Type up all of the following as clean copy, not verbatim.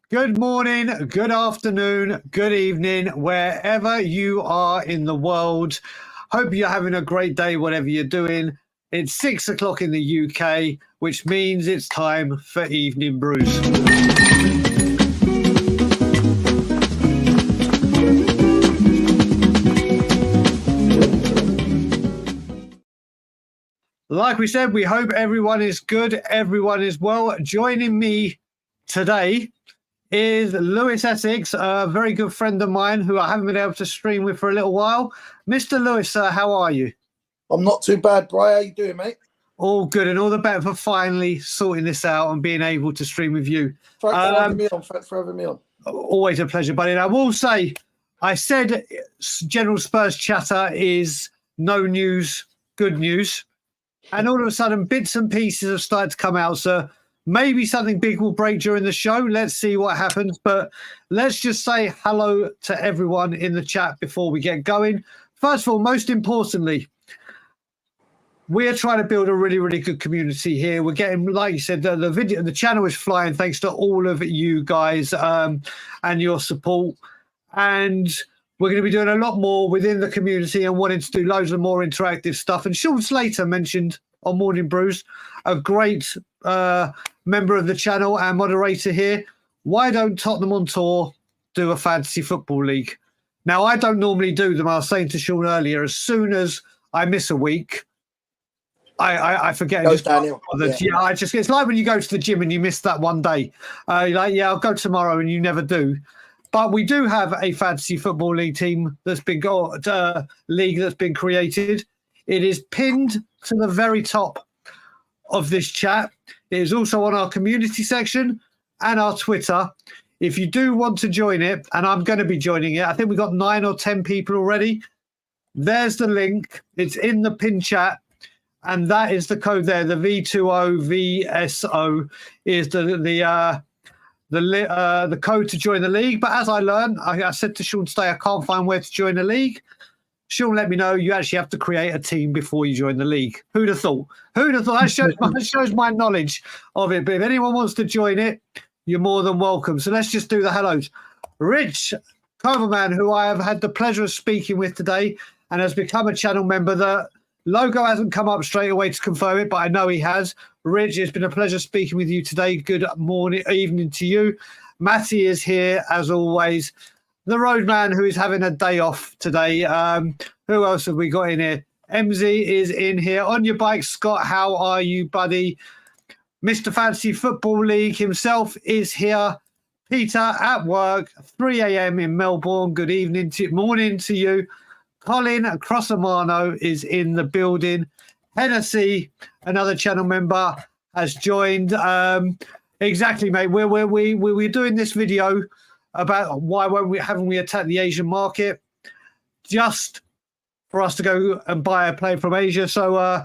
Good morning, good afternoon, good evening, wherever you are in the world. Hope you're having a great day, whatever you're doing. It's 6 o'clock in the UK, which means it's time for Evening Brews. Like we said, we hope everyone is good, everyone is well. Joining me today is Lewis Essex, a very good friend of mine who I haven't been able to stream with for a little while. Mr. Lewis, how are you? I'm not too bad, Bri. How you doing, mate? All good, and all the better for finally sorting this out and being able to stream with you. Thanks for having me on. Thanks for having me on. Always a pleasure, buddy. And I will say, I said General Spurs chatter is no news, good news. And all of a sudden, bits and pieces have started to come out. So maybe something big will break during the show. Let's see what happens. But let's just say hello to everyone in the chat before we get going. First of all, most importantly, we are trying to build a really, really good community here. We're getting, like you said, the channel is flying thanks to all of you guys and your support. And we're going to be doing a lot more within the community and wanting to do loads of more interactive stuff. And Sean Slater mentioned on Morning Brews, a great member of the channel and moderator here. Why don't Tottenham on Tour do a fantasy football league? Now, I don't normally do them. I was saying to Sean earlier, as soon as I miss a week, I forget. Goes downhill. Yeah, it's like when you go to the gym and you miss that one day. You're like, yeah, I'll go tomorrow, and you never do. But we do have a fantasy football league team that's been league that's been created. It is pinned to the very top of this chat. It is also on our community section and our Twitter. If you do want to join it, and I'm going to be joining it, I think we've got 9 or 10 people already. There's the link. It's in the pin chat. And that is the code there. The V20VSO is the code to join the league. But as I learned, I said to Sean today, I can't find where to join the league. Sean let me know you actually have to create a team before you join the league. Who'd have thought? That shows my knowledge of it. But if anyone wants to join it, you're more than welcome. So let's just do the hellos. Rich Coverman, who I have had the pleasure of speaking with today and has become a channel member. The logo hasn't come up straight away to confirm it, but I know he has. Rich, it's been a pleasure speaking with you today. Good morning, evening to you. Matty is here, as always. The roadman, who is having a day off today. Who else have we got in here? MZ is in here. On your bike, Scott, how are you, buddy? Mr. Fantasy Football League himself is here. Peter at work, 3 a.m. in Melbourne. Good morning to you. Colin Crossamano is in the building. Hennessy, another channel member, has joined. Exactly, mate. We're doing this video about why haven't we attacked the Asian market, just for us to go and buy a player from Asia. So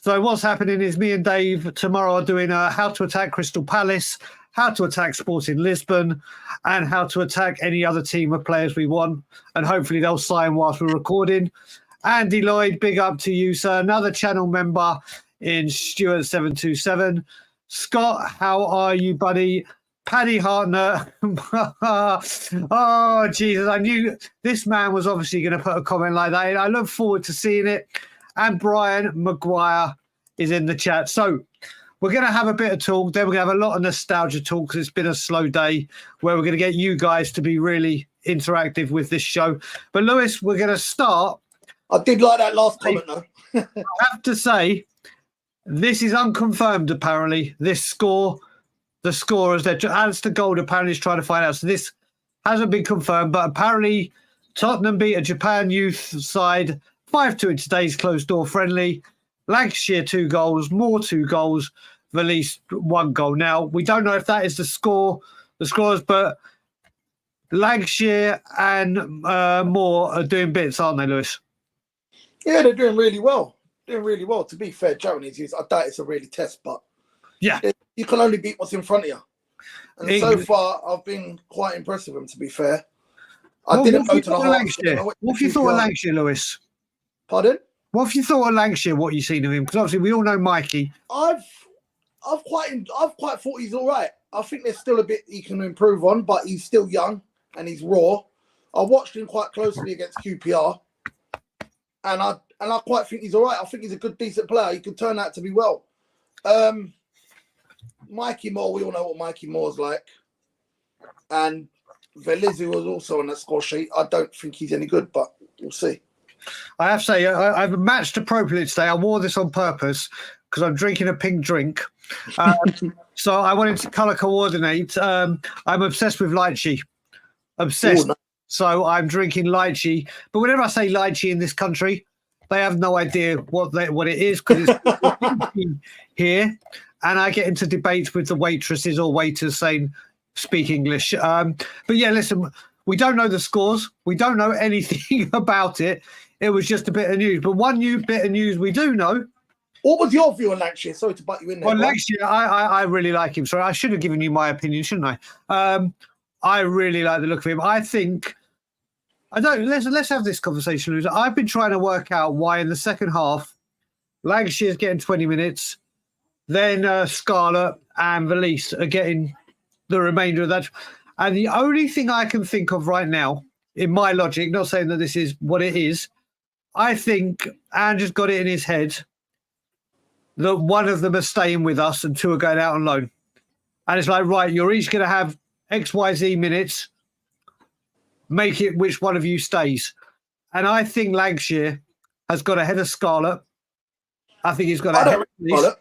what's happening is me and Dave tomorrow are doing how to attack Crystal Palace, how to attack Sporting Lisbon, and how to attack any other team of players we want. And hopefully they'll sign whilst we're recording. Andy Lloyd, big up to you, sir. Another channel member in Stuart727. Scott, how are you, buddy? Paddy Hartner. Oh, Jesus. I knew this man was obviously going to put a comment like that in. I look forward to seeing it. And Brian Maguire is in the chat. So we're going to have a bit of talk. Then we're going to have a lot of nostalgia talk because it's been a slow day where we're going to get you guys to be really interactive with this show. But, Lewis, we're going to start. I did like that last comment, though. I have to say, this is unconfirmed, apparently. This score, the scorers, Alistair Gold apparently is trying to find out. So this hasn't been confirmed, but apparently Tottenham beat a Japan youth side 5-2 in today's closed-door friendly. Lancashire 2 goals, Moore 2 goals, Valise 1 goal. Now, we don't know if that is the scores, but Lancashire and Moore are doing bits, aren't they, Lewis? Yeah, they're doing really well. To be fair, Joe, I doubt it's a really test, but yeah, you can only beat what's in front of you. And so far, I've been quite impressed with them, to be fair. I didn't go to the half. What have you thought of Lancashire, Lewis? Pardon? What have you thought of Lancashire? What you've seen of him? Because obviously we all know Mikey. I've quite thought he's all right. I think there's still a bit he can improve on, but he's still young and he's raw. I watched him quite closely against QPR, and I quite think he's all right. I think he's a good, decent player. He could turn out to be well. Mikey Moore, we all know what Mikey Moore's like, and Velizzi was also on the score sheet. I don't think he's any good, but we'll see. I have to say, I've matched appropriately today. I wore this on purpose because I'm drinking a pink drink. So I wanted to colour coordinate. I'm obsessed with lychee. Obsessed. Ooh, no. So I'm drinking lychee. But whenever I say lychee in this country, they have no idea what it is because it's here. And I get into debates with the waitresses or waiters saying, speak English. But yeah, listen, we don't know the scores. We don't know anything about it. It was just a bit of news. But one new bit of news we do know. What was your view on Lancashire? Sorry to butt you in there. Well, Lancashire, I really like him. Sorry, I should have given you my opinion, shouldn't I? I really like the look of him. I think let's have this conversation, Luz. I've been trying to work out why in the second half Lancashire's getting 20 minutes, then Scarlett and Valise are getting the remainder of that. And the only thing I can think of right now, in my logic, not saying that this is what it is, I think Andrew's got it in his head that one of them are staying with us and two are going out on loan. And it's like, right, you're each going to have XYZ minutes. Make it which one of you stays. And I think Lancashire has got ahead of Scarlett. I think he's got ahead of Scarlett.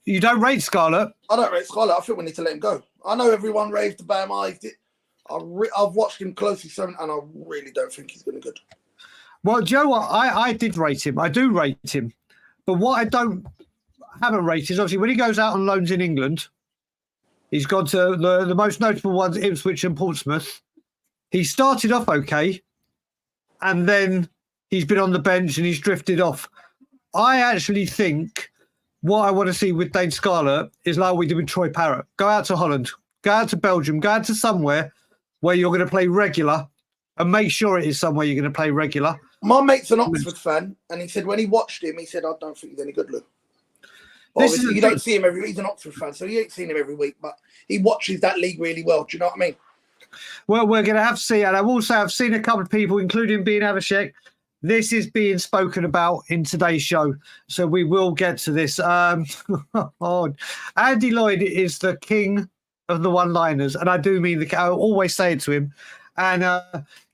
You don't rate Scarlett? I don't rate Scarlett. I think we need to let him go. I know everyone raved about him. I've watched him closely, and I really don't think he's going to be good. Well, do you know what? I did rate him. I do rate him. But what I haven't rated is obviously when he goes out on loans in England, he's gone to the most notable ones, Ipswich and Portsmouth. He started off okay, and then he's been on the bench and he's drifted off. I actually think what I want to see with Dane Scarlett is like we did with Troy Parrott. Go out to Holland, go out to Belgium, go out to somewhere where you're going to play regular and make sure it is somewhere you're going to play regular. My mate's an Oxford fan, and he said when he watched him, he said, I don't think he's any good, Lou. Obviously, you don't see him he's an Oxford fan, so you ain't seen him every week, but he watches that league really well. Do you know what I mean? Well, we're going to have to see. And I will say I've seen a couple of people, including Bean Avishek. This is being spoken about in today's show, so we will get to this. Andy Lloyd is the king of the one-liners, and I do mean I always say it to him. And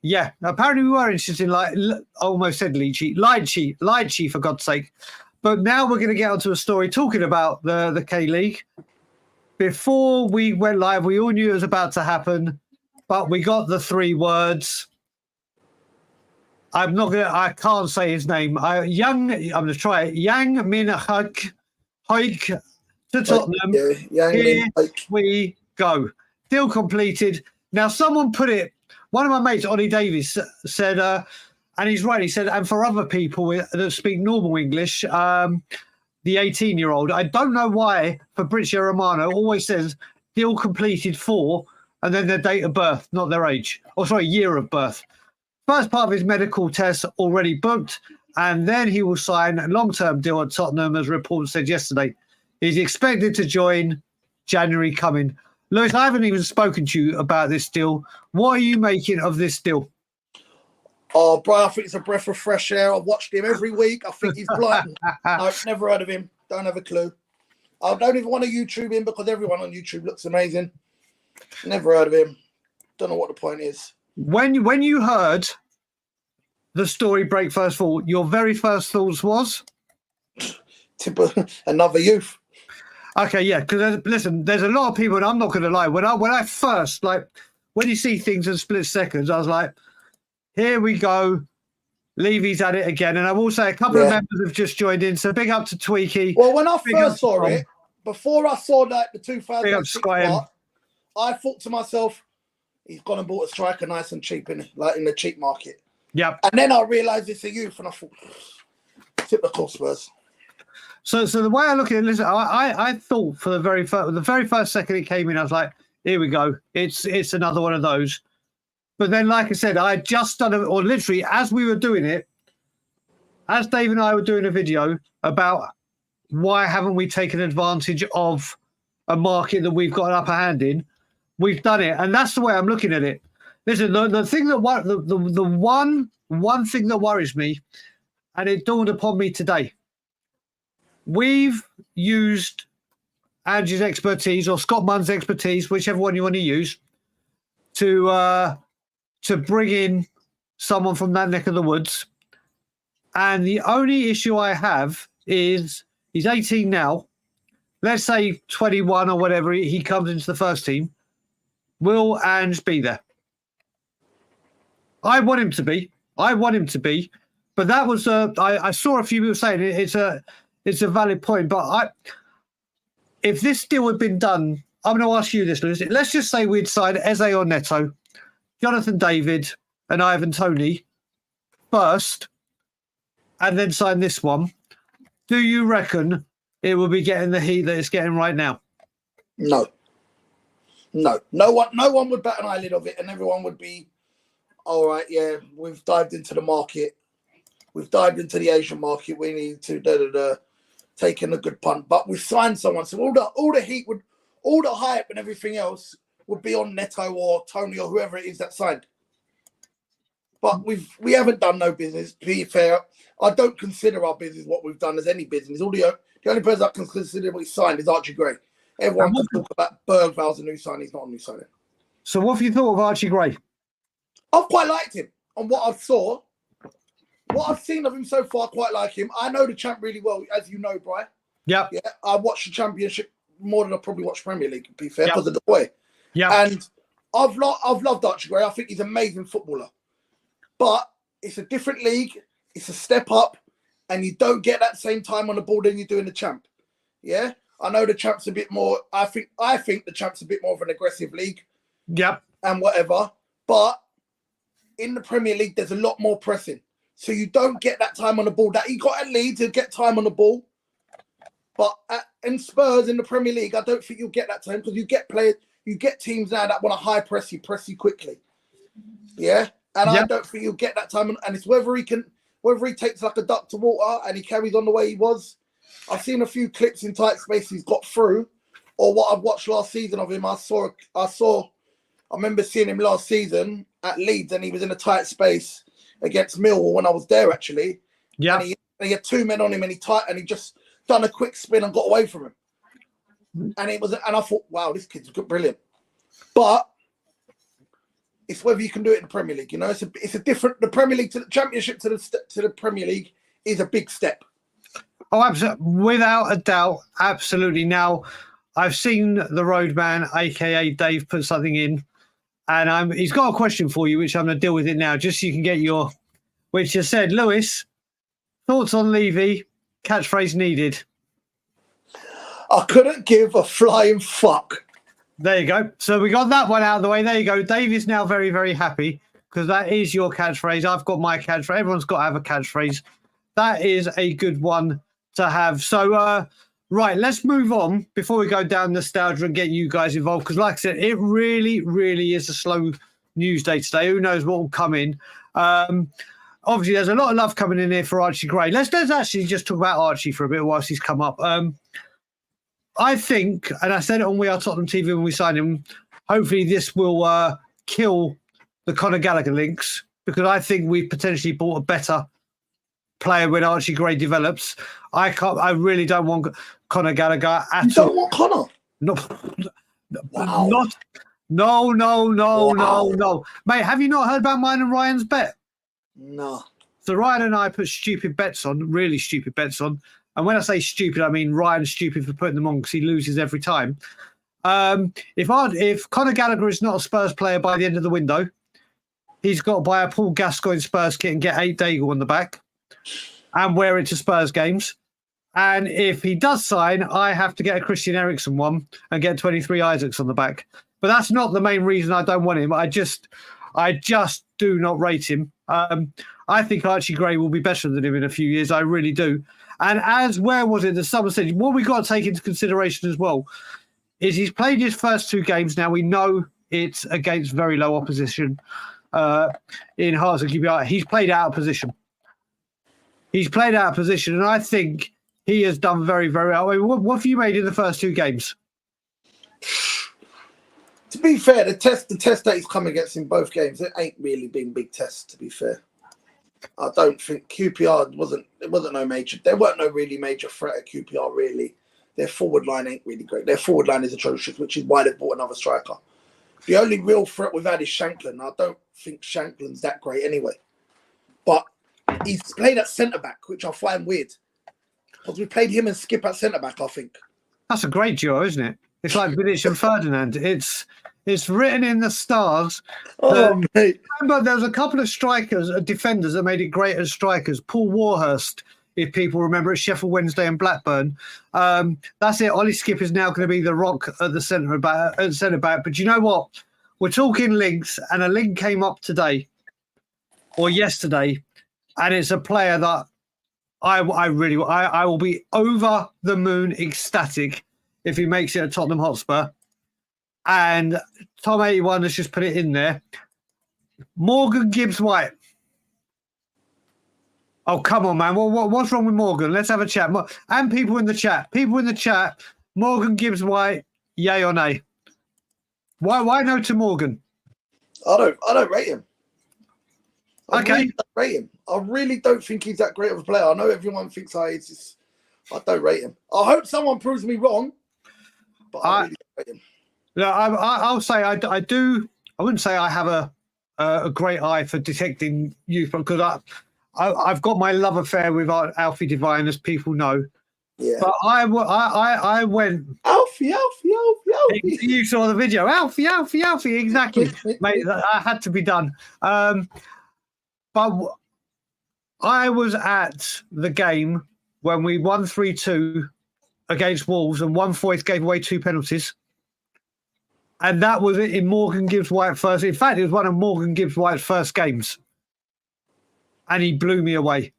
yeah, apparently we were interested in I almost said lychee, for God's sake. But now we're going to get onto a story talking about the K-League. Before we went live, we all knew it was about to happen, but we got the three words. I can't say his name. I'm going to try it. Yang Min Hike to Tottenham. Here we go. Deal completed. Now, someone put it, one of my mates, Ollie Davies, said, and he's right, he said, and for other people that speak normal English, the 18-year-old, I don't know why Fabrizio Romano always says deal completed for, and then their date of birth, not their age. Year of birth. First part of his medical tests already booked, and then he will sign a long-term deal at Tottenham, as reports said yesterday. He's expected to join January coming. Lewis, I haven't even spoken to you about this deal. What are you making of this deal? Oh, bro, I think it's a breath of fresh air. I've watched him every week. I think he's blind. I've never heard of him. Don't have a clue. I don't even want to YouTube him because everyone on YouTube looks amazing. Never heard of him. Don't know what the point is. When you heard the story break first of all, your very first thoughts was? Another youth. Okay, yeah, because listen, there's a lot of people, and I'm not going to lie, when I first, when you see things in split seconds, I was like, here we go. Levy's at it again. And I will say a couple of members have just joined in, so big up to Tweaky. Well, when I first saw it, before I saw the 2006 part, I thought to myself, he's gone and bought a striker nice and cheap in the cheap market. Yep. And then I realised it's a youth, and I thought, typical Spurs. So the way I look at it, listen, I thought for the very first second it came in, I was like, here we go. It's another one of those. But then, like I said, I had just done it, or literally as we were doing it, as Dave and I were doing a video about why haven't we taken advantage of a market that we've got an upper hand in, we've done it, and that's the way I'm looking at it. Listen, the thing that the one thing that worries me, and it dawned upon me today, we've used Angie's expertise or Scott Munn's expertise, whichever one you want to use, to bring in someone from that neck of the woods. And the only issue I have is he's 18 now. Let's say 21 or whatever, he comes into the first team. Will Ange be there? I want him to be. But that was I saw a few people saying it's a valid point. But if this deal had been done, I'm going to ask you this, Lewis. Let's just say we'd signed Eze or Neto, Jonathan David, and Ivan Toney first, and then sign this one. Do you reckon it will be getting the heat that it's getting right now? No. No one would bat an eyelid of it, and everyone would be, all right, yeah, we've dived into the market. We've dived into the Asian market. We need to take in a good punt. But we've signed someone. So all the heat would, all the hype and everything else would be on Neto or Tony or whoever it is that signed. But we haven't done no business, to be fair. I don't consider our business what we've done as any business. The only person I can consider we signed is Archie Gray. Everyone can talk about Bergval's a new signing. He's not a new signing. So what have you thought of Archie Gray? I've quite liked him on what I've saw. What I've seen of him so far, I quite like him. I know the champ really well, as you know, Bri. Yeah. I watched the championship more than I probably watched Premier League, to be fair, because of the boy. Yeah. And I've loved Archie Gray. I think he's an amazing footballer. But it's a different league. It's a step up. And you don't get that same time on the ball than you do in the champ. Yeah? I know the champ's a bit more. I think the champ's a bit more of an aggressive league. Yep. And whatever. But in the Premier League, there's a lot more pressing. So you don't get that time on the ball. That he got at Leeds to get time on the ball. But in Spurs, in the Premier League, I don't think you'll get that time because you get teams now that want to high press you quickly. Yeah? And I don't think you'll get that time. And it's whether he takes like a duck to water and he carries on the way he was. I've seen a few clips in tight space he's got through, or what I've watched last season of him. I remember seeing him last season at Leeds, and he was in a tight space against Millwall when I was there actually. Yeah, and he had two men on him, and he just done a quick spin and got away from him. And I thought, wow, this kid's brilliant. But it's whether you can do it in the Premier League. You know, it's a different. The Premier League to the Championship to the Premier League is a big step. Oh, absolutely. Without a doubt. Absolutely. Now, I've seen the Roadman, a.k.a. Dave, put something in, and he's got a question for you, which I'm going to deal with it now, just so you can get your, which has said, Lewis, thoughts on Levy, catchphrase needed. I couldn't give a flying fuck. There you go. So we got that one out of the way. There you go. Dave is now very, very happy because that is your catchphrase. I've got my catchphrase. Everyone's got to have a catchphrase. That is a good one to have. So, right, let's move on before we go down nostalgia and get you guys involved. Because like I said, it really, really is a slow news day today. Who knows what will come in. Obviously, there's a lot of love coming in here for Archie Gray. Let's actually just talk about Archie for a bit whilst he's come up. I think, and I said it on We Are Tottenham TV when we signed him, hopefully this will kill the Conor Gallagher links, because I think we've potentially bought a better player when Archie Gray develops. I really don't want Conor Gallagher at all. You don't want Conor? No. Wow. No. Mate, have you not heard about mine and Ryan's bet? No. So Ryan and I put stupid bets on, really stupid bets on. And when I say stupid, I mean Ryan's stupid for putting them on because he loses every time. If Conor Gallagher is not a Spurs player by the end of the window, he's got to buy a Paul Gascoigne Spurs kit and get 8 Dagul on the back and wear it to Spurs games. And if he does sign, I have to get a Christian Eriksen one and get 23 Isaacs on the back. But that's not the main reason I don't want him. I just do not rate him. I think Archie Gray will be better than him in a few years. I really do. And the summer said, what we've got to take into consideration as well is he's played his first 2 games. Now we know it's against very low opposition in Hearts and QPR. He's played out of position. And I think he has done very, very well. I mean, what have you made in the first 2 games? To be fair, the test that he's come against in both games, it ain't really been big tests. To be fair, I don't think QPR wasn't no major. There weren't no really major threat at QPR. Really, their forward line ain't really great. Their forward line is atrocious, which is why they bought another striker. The only real threat we've had is Shankland. I don't think Shankland's that great anyway. But he's played at centre back, which I find weird because we played him and Skip at centre back. I think that's a great duo, isn't it? It's like Vidic and Ferdinand. It's written in the stars. Oh, mate. Remember, there was a couple of strikers, defenders that made it great as strikers. Paul Warhurst, if people remember, at Sheffield Wednesday and Blackburn. That's it. Ollie Skip is now going to be the rock at the centre back. But you know what? We're talking links, and a link came up today or yesterday, and it's a player that I will be over the moon ecstatic if he makes it at Tottenham Hotspur. And Tom 81 has just put it in there. Morgan Gibbs-White. Oh, come on, man. What's wrong with Morgan? Let's have a chat. And people in the chat. Morgan Gibbs-White, yay or nay? Why no to Morgan? I don't rate him. I Okay. really don't rate him. I really don't think he's that great of a player. I know everyone thinks I don't rate him. I hope someone proves me wrong, but I really don't rate him. No, I'll say I do. I wouldn't say I have a great eye for detecting youth because I've got my love affair with Alfie Devine, as people know. Yeah. But I went. Alfie. You saw the video. Alfie. Exactly, mate. That had to be done. But I was at the game when we won 3-2 against Wolves, and 1-4 gave away 2 penalties. And that was it in Morgan Gibbs-White first. In fact, it was one of Morgan Gibbs-White's first games. And he blew me away.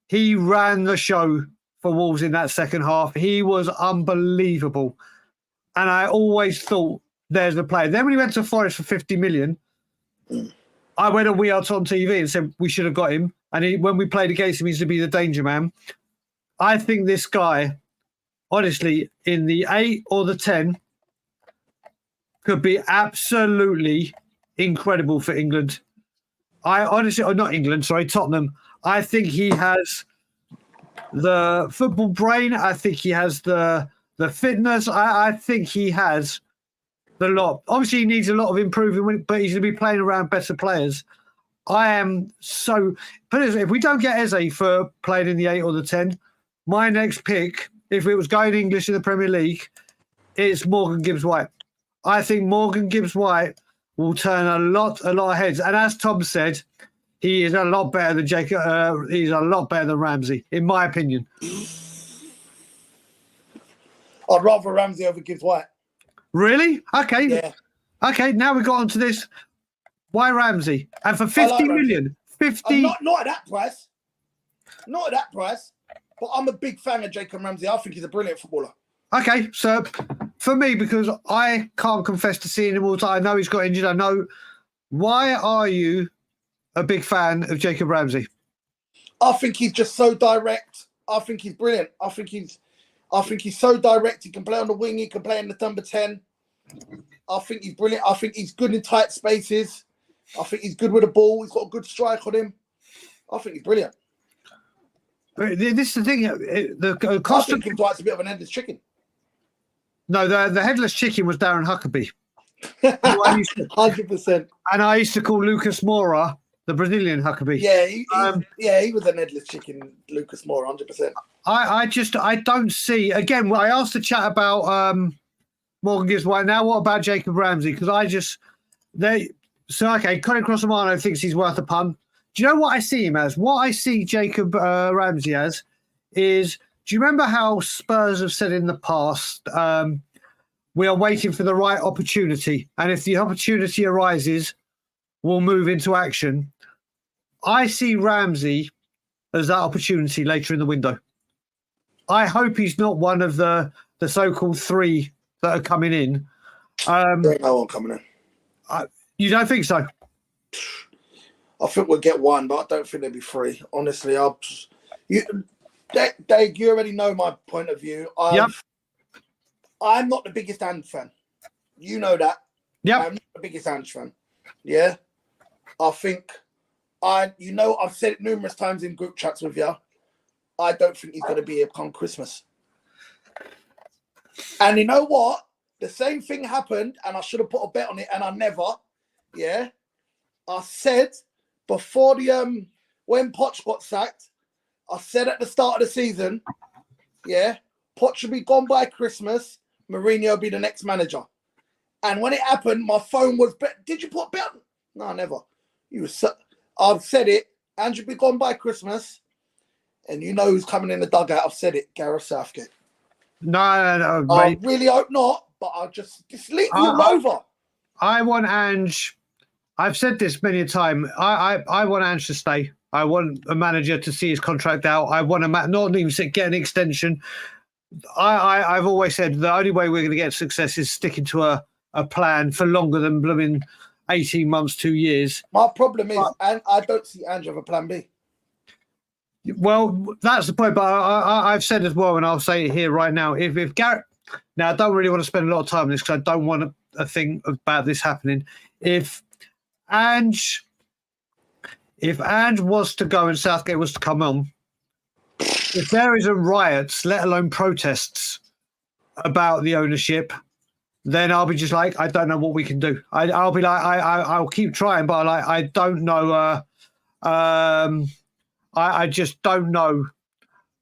He ran the show for Wolves in that second half. He was unbelievable. And I always thought, there's the player. Then when he went to Forest for 50 million, I went on We Are Tottenham TV and said we should have got him. And when we played against him, he used to be the danger man. I think this guy, honestly, in the 8 or the 10, could be absolutely incredible for England. Tottenham. I think he has the football brain. I think he has the fitness. I think he has the lot. Obviously, he needs a lot of improvement, but he's going to be playing around better players. I am so... But if we don't get Eze for playing in the 8 or the 10, my next pick, if it was going English in the Premier League, is Morgan Gibbs-White. I think Morgan Gibbs-White will turn a lot of heads. And as Tom said, he is a lot better than Jacob. He's a lot better than Ramsey, in my opinion. I'd rather Ramsey over Gibbs-White. Really? Okay. Yeah. Okay, now we got onto this. Why Ramsey? And for 50 million? 50... Not at that price. Not at that price. But I'm a big fan of Jacob Ramsey. I think he's a brilliant footballer. Okay, so for me, because I can't confess to seeing him all the time, I know he's got injured. I know. Why are you a big fan of Jacob Ramsey? I think he's just so direct. I think he's brilliant. I think he's so direct. He can play on the wing. He can play in the number 10. I think he's brilliant. I think he's good in tight spaces. I think he's good with the ball. He's got a good strike on him. I think he's brilliant. But this is the thing. The cost I think Gibbs White's a bit of an headless chicken. No, the headless chicken was Darren Huckabee. 100%. And I used to call Lucas Moura the Brazilian Huckabee. Yeah, he was an headless chicken, Lucas Moura, 100%. I don't see. Again, I asked the chat about Morgan Gibbs-White. Now, what about Jacob Ramsey? Because Colin Cross-Romano thinks he's worth a punt. Do you know what I see him as? What I see Jacob Ramsey as is, do you remember how Spurs have said in the past, we are waiting for the right opportunity, and if the opportunity arises, we'll move into action. I see Ramsey as that opportunity later in the window. I hope he's not one of the so-called 3 that are coming in. There ain't no one coming in. You don't think so? I think we'll get 1, but I don't think there'll be 3. Honestly, Dave, you already know my point of view. I'm not the biggest And fan. You know that. Yeah. I'm not the biggest Ange fan. Yeah. I think I've said it numerous times in group chats with you. I don't think he's going to be here come Christmas. And you know what? The same thing happened, and I should have put a bet on it, and I never. Yeah. I said before when Poch got sacked, I said at the start of the season, yeah, Poch should be gone by Christmas. Mourinho will be the next manager. And when it happened, my phone was, did you put a bet? No, never. I've said it. Andrew will be gone by Christmas. And you know who's coming in the dugout. I've said it. Gareth Southgate. No, I mate. really hope not, but I'll just leave you all over. I want Ange. I've said this many a time. I want Ange to stay. I want a manager to see his contract out. I want not even get an extension. I've always said the only way we're going to get success is sticking to a plan for longer than blooming 18 months, 2 years. My problem is, and I don't see Ange have a plan B. Well, that's the point. But I've said as well, and I'll say it here right now. If Garrett, now I don't really want to spend a lot of time on this because I don't want a thing about this happening. If Ange was to go and Southgate was to come on, if there isn't riots, let alone protests about the ownership, then I'll be just like, I don't know what we can do. I'll be like, I'll keep trying, but I don't know. I just don't know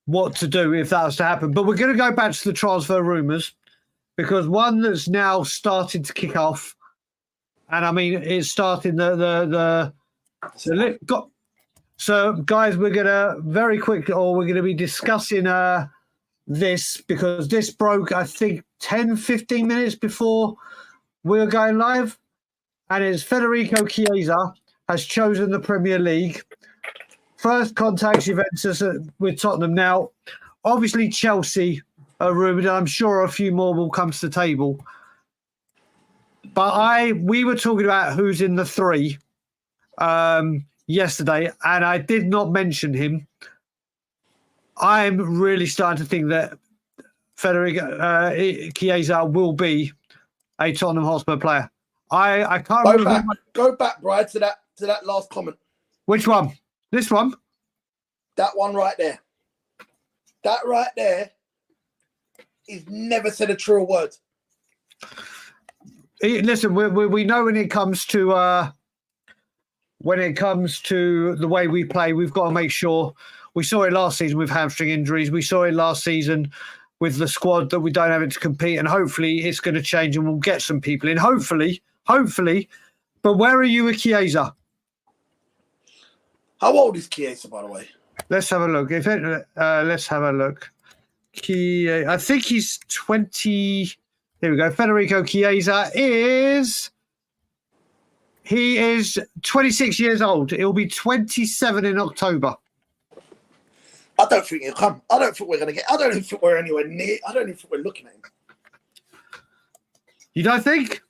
what to do if that was to happen. But we're going to go back to the transfer rumours because one that's now started to kick off, and I mean it's starting So guys, we're going to we're going to be discussing this because this broke, I think, 10, 15 minutes before we were going live. And it's Federico Chiesa has chosen the Premier League. First contacts Juventus with Tottenham. Now, obviously Chelsea are rumoured, and I'm sure a few more will come to the table. But we were talking about who's in the three yesterday, and I did not mention him. I'm really starting to think that Federico Chiesa will be a Tottenham Hotspur player. I can't remember. Go back, Brian, to that last comment. Which one? This one? That one right there. That right there. He's never said a truer word. Listen, we know when it comes to the way we play, we've got to make sure. We saw it last season with hamstring injuries. We saw it last season with the squad that we don't have it to compete, and hopefully it's going to change and we'll get some people in. Hopefully. But where are you with Chiesa? How old is Chiesa, by the way? Let's have a look. Let's have a look. I think he's 20. Here we go. Federico Chiesa is 26 years old. He'll be 27 in October. I don't think he'll come. I don't think we're going to get. I don't even think we're anywhere near. I don't even think we're looking at him. You don't think?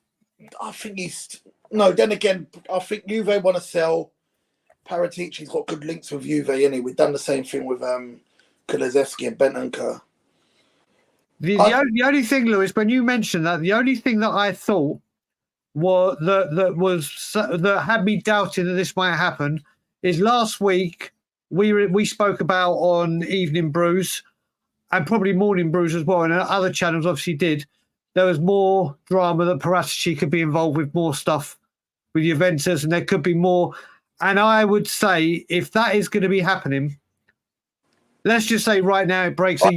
I think he's no. Then again, I think Juve want to sell. Paratici's got good links with Juve, anyway. We've done the same thing with Kulusevski and Bentancur. The only thing, Lewis, when you mentioned that, the only thing that I thought that had me doubting that this might happen is last week we spoke about on Evening Brews and probably Morning Brews as well, and other channels obviously did. There was more drama that Paratici could be involved with more stuff with Juventus, and there could be more. And I would say if that is going to be happening, let's just say right now it breaks that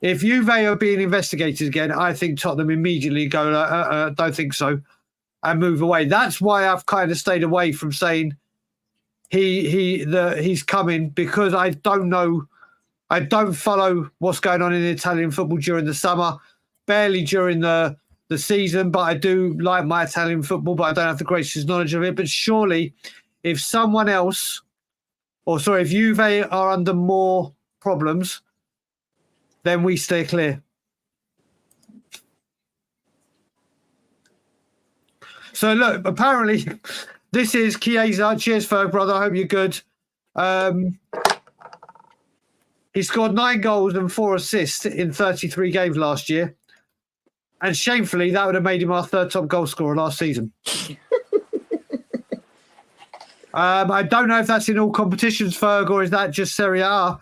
if Juve are being investigated again, I think Tottenham immediately go, don't think so, and move away. That's why I've kind of stayed away from saying he's coming, because I don't know. I don't follow what's going on in Italian football during the summer, barely during the season, but I do like my Italian football, but I don't have the greatest knowledge of it. But surely if someone else, if Juve are under more problems, then we stay clear. So look, apparently this is Chiesa. Cheers, Ferg, brother. I hope you're good. He scored 9 goals and 4 assists in 33 games last year. And shamefully, that would have made him our third top goal scorer last season. I don't know if that's in all competitions, Ferg, or is that just Serie A?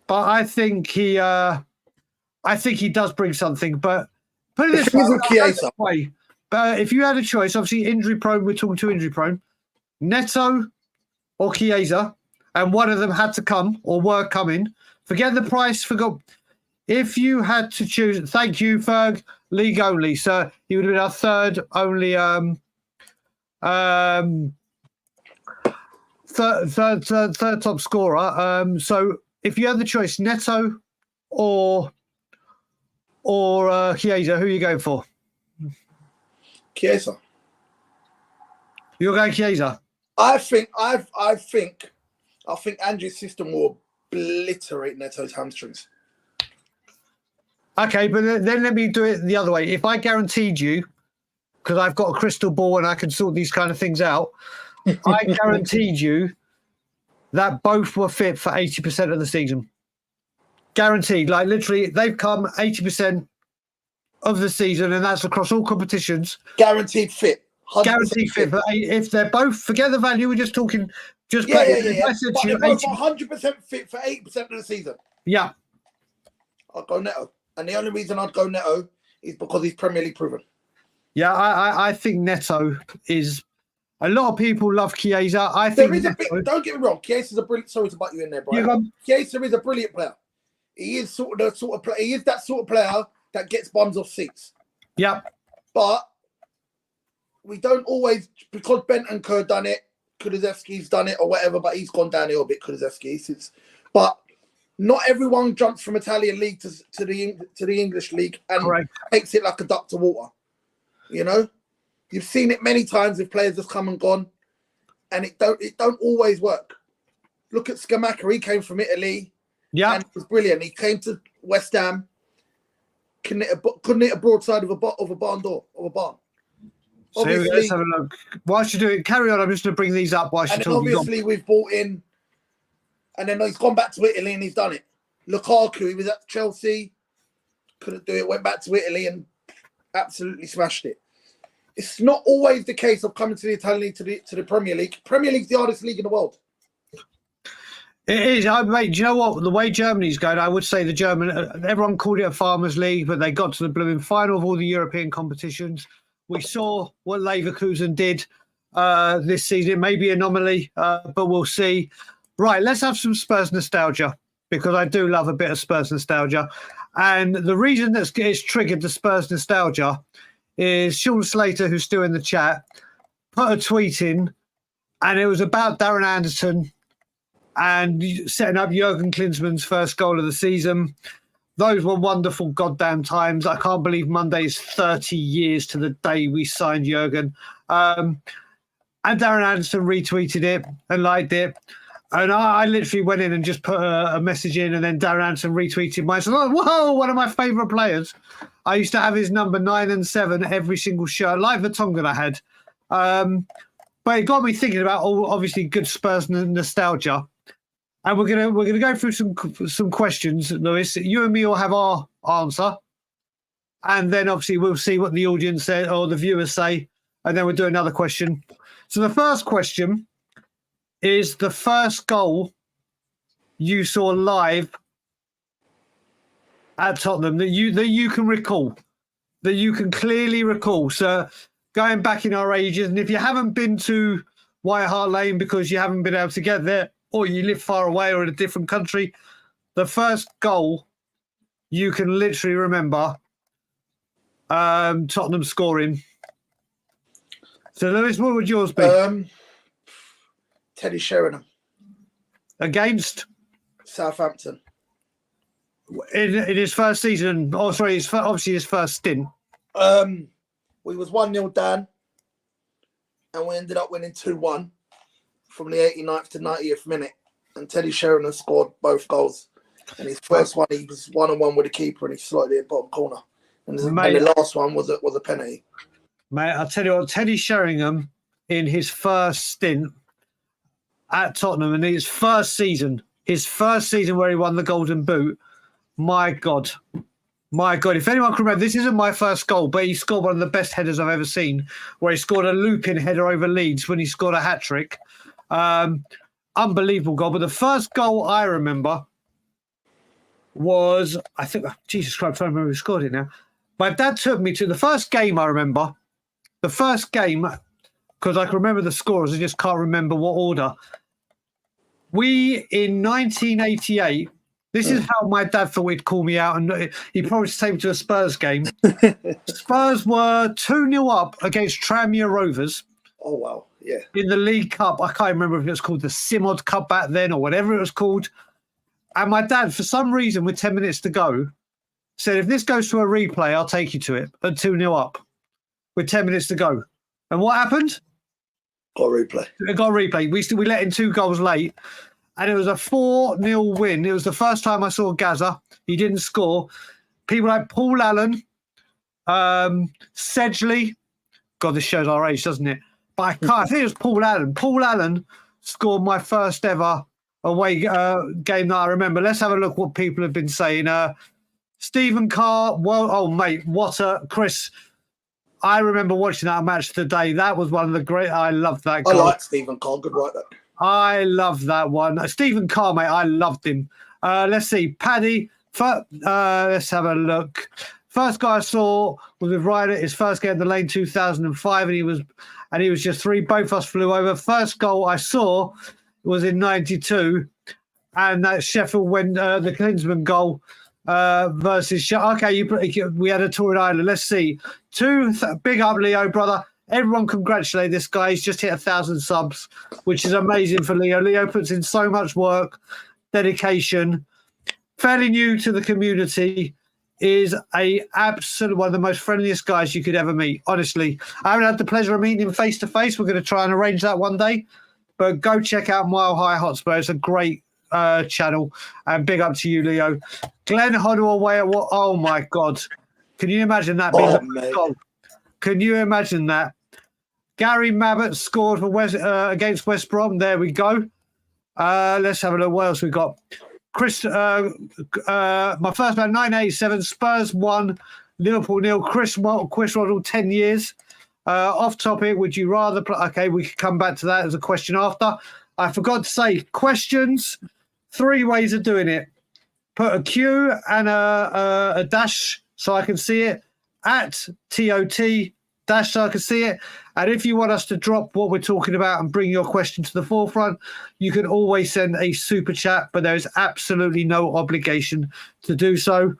But I think he does bring something. But put it this way, but if you had a choice, obviously injury prone, we're talking to injury prone, Neto or Chiesa, and one of them had to come or were coming. Forget the price. If you had to choose, thank you, Ferg, league only. So he would have been our third only third top scorer. So if you had the choice, Neto or Chiesa, who are you going for? Chiesa. You're going Chiesa. I think Andrew's system will obliterate Neto's hamstrings. Okay, but then let me do it the other way. If I guaranteed you, because I've got a crystal ball and I can sort these kind of things out, I guaranteed you that both were fit for 80% of the season. Guaranteed. Like literally, they've come 80% of the season, and that's across all competitions. Guaranteed fit. Guaranteed fit. But if they're both, forget the value, we're just talking. Yeah. I said but they're both 100% fit for 80% of the season. Yeah. I'll go Neto. And the only reason I'd go Neto is because he's Premier League proven. Yeah, I think Neto is. A lot of people love Chiesa. I think don't get me wrong. Chiesa's a brilliant. Sorry to butt you in there, Brian. Chiesa is a brilliant player. He is that sort of player that gets bums off seats. Yeah. But we don't always, because Benton could have done it, Kulusevski's done it or whatever, but he's gone downhill a bit, Kulusevski. But not everyone jumps from Italian league to the English league and takes it like a duck to water. You know? You've seen it many times with players that's come and gone, and it don't always work. Look at Scamacca. He came from Italy. Yeah. And it was brilliant. He came to West Ham, couldn't hit a broadside of a barn door, of a barn. So let's have a look. Whilst you do it, carry on. I'm just going to bring these up whilst you're talking. Obviously, we've bought in, and then he's gone back to Italy and he's done it. Lukaku, he was at Chelsea, couldn't do it, went back to Italy and absolutely smashed it. It's not always the case of coming to the Italian league to the Premier League. Premier League's the hardest league in the world. It is. Mate, do you know what? The way Germany's going, I would say everyone called it a farmers' league, but they got to the blooming final of all the European competitions. We saw what Leverkusen did this season. It may be an anomaly, but we'll see. Right, let's have some Spurs nostalgia, because I do love a bit of Spurs nostalgia. And the reason that it's triggered the Spurs nostalgia is Sean Slater, who's still in the chat, put a tweet in, and it was about Darren Anderson and setting up Jurgen Klinsmann's first goal of the season. Those were wonderful goddamn times. I can't believe Monday is 30 years to the day we signed Jurgen. And Darren Anderson retweeted it and liked it. And I literally went in and just put a message in, and then Darren Anderson retweeted mine. So, whoa, one of my favourite players. I used to have his number 9 and 7 every single shirt, like the Tongan I had. But it got me thinking about obviously good Spurs nostalgia. And we're gonna go through some questions, Lewis. You and me will have our answer, and then obviously we'll see what the audience say or the viewers say, and then we'll do another question. So the first question is the first goal you saw live at Tottenham that you can recall, that you can clearly recall. So going back in our ages, and if you haven't been to White Hart Lane because you haven't been able to get there, or you live far away or in a different country, the first goal you can literally remember Tottenham scoring. So, Lewis, what would yours be? Teddy Sheringham. Against? Southampton. In his first season, obviously his first stint. We was 1-0 down, and we ended up winning 2-1 from the 89th to 90th minute. And Teddy Sheringham scored both goals. And his first one, he was 1-on-1 with the keeper, and he slotted it bottom corner. And the last one was a penalty. Mate, I'll tell you what, Teddy Sheringham in his first stint at Tottenham, and his first season where he won the Golden Boot, my God, My God, if anyone can remember, this isn't my first goal, but he scored one of the best headers I've ever seen, where he scored a looping header over Leeds when he scored a hat-trick. Unbelievable goal. But the first goal I remember was, I think, Jesus Christ, I'm trying to remember who scored it now. My dad took me to the first game I remember. The first game, because I can remember the scores, I just can't remember what order. We, in 1988, this is how my dad thought he'd call me out, and he promised to take me to a Spurs game. Spurs were 2-0 up against Tranmere Rovers. Oh, wow. Yeah. In the League Cup. I can't remember if it was called the Simod Cup back then or whatever it was called. And my dad, for some reason, with 10 minutes to go, said, if this goes to a replay, I'll take you to it at 2-0 up with 10 minutes to go. And what happened? Got a replay. It got a replay. We let in 2 goals late. And it was a 4-0 win. It was the first time I saw Gaza. He didn't score. People like Paul Allen, Sedgley. God, this shows our age, doesn't it? But I can't. I think it was Paul Allen. Paul Allen scored my first ever away game that I remember. Let's have a look what people have been saying. Stephen Carr. Well, oh, mate, Chris. I remember watching that match today. That was one of the great. I loved that goal. I like Stephen Carr. Good right there. I love that one. Stephen Carr, mate, I loved him. Let's see. Paddy, let's have a look. First guy I saw was with Ryder, his first game in the lane 2005, and he was just 3. Both of us flew over. First goal I saw was in 92, and that Sheffield when the Klinsmann goal versus okay, we had a tour in Ireland. Let's see. Big up, Leo, brother. Everyone congratulate this guy. He's just hit 1,000 subs, which is amazing for Leo. Leo puts in so much work, dedication. Fairly new to the community, is a absolute one of the most friendliest guys you could ever meet. Honestly, I haven't had the pleasure of meeting him face to face. We're going to try and arrange that one day. But go check out Mile High Hotspur. It's a great channel. And big up to you, Leo. Glenn Hoddle away at what? Oh my God! Can you imagine that being the goal? Can you imagine that? Gary Mabbott scored for against West Brom. There we go. Let's have a look. What else we got? Chris, my first man, 987. Spurs 1, Liverpool 0. Chris Waddle, 10 years. Off topic. Would you rather play? Okay, we can come back to that as a question after. I forgot to say questions. 3 ways of doing it. Put a Q and a dash so I can see it. At TOT dash so I can see it. And if you want us to drop what we're talking about and bring your question to the forefront, you can always send a super chat, but there is absolutely no obligation to do so.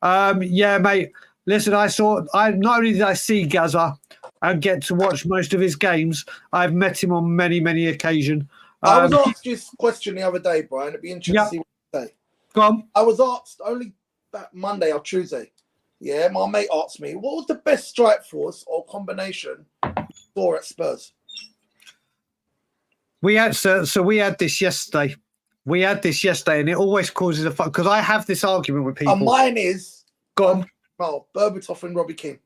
Yeah, mate. Listen, not only did I see Gaza and get to watch most of his games, I've met him on many, many occasions. I was asked this question the other day, Brian. It'd be interesting to see what you say. Go on. I was asked only that Monday or Tuesday. Yeah, my mate asked me, what was the best strike force or combination for at Spurs? We had this yesterday. And it always causes a fuck because I have this argument with people. And mine is go on. Well, Berbatov and Robbie Keane.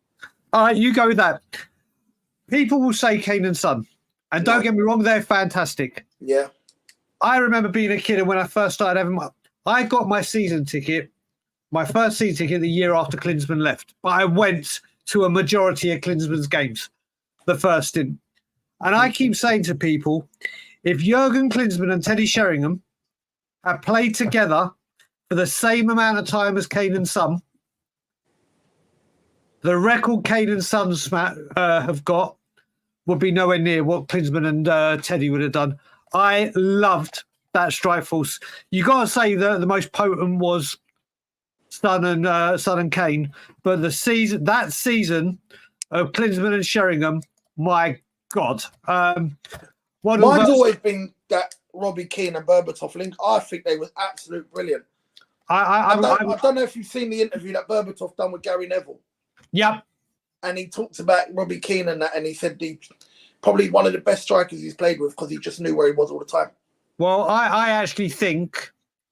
All right, you go with that. People will say Kane and Son, and don't get me wrong, they're fantastic. Yeah. I remember being a kid, and when I first started having I got my season ticket. My first season ticket the year after Klinsmann left, but I went to a majority of Klinsmann's games, the first stint. And I keep saying to people, if Jurgen Klinsmann and Teddy Sheringham had played together for the same amount of time as Kane and Son, the record Kane and Son have got would be nowhere near what Klinsmann and Teddy would have done. I loved that strike force. You got to say that the most potent was Son and Kane, but that season of Klinsmann and Sheringham, my God. Mine's always been that Robbie Keane and Berbatov link. I think they were absolute brilliant. I don't know if you've seen the interview that Berbatov done with Gary Neville. Yep. And he talks about Robbie Keane and that, and he said he probably one of the best strikers he's played with because he just knew where he was all the time. Well, I actually think,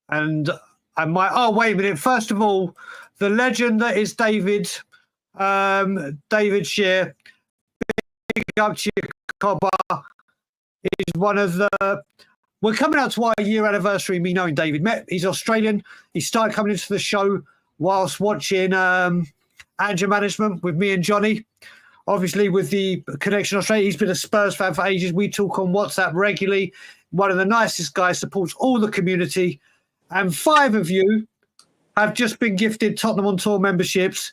and I might. Oh, wait a minute. First of all, the legend that is David Shear, big up to you, Cobber, is one of the. We're coming up to our year anniversary. Me knowing David, he's Australian. He started coming into the show whilst watching Anger Management with me and Johnny. Obviously, with the connection Australia, he's been a Spurs fan for ages. We talk on WhatsApp regularly. One of the nicest guys, supports all the community. And 5 of you have just been gifted Tottenham on Tour memberships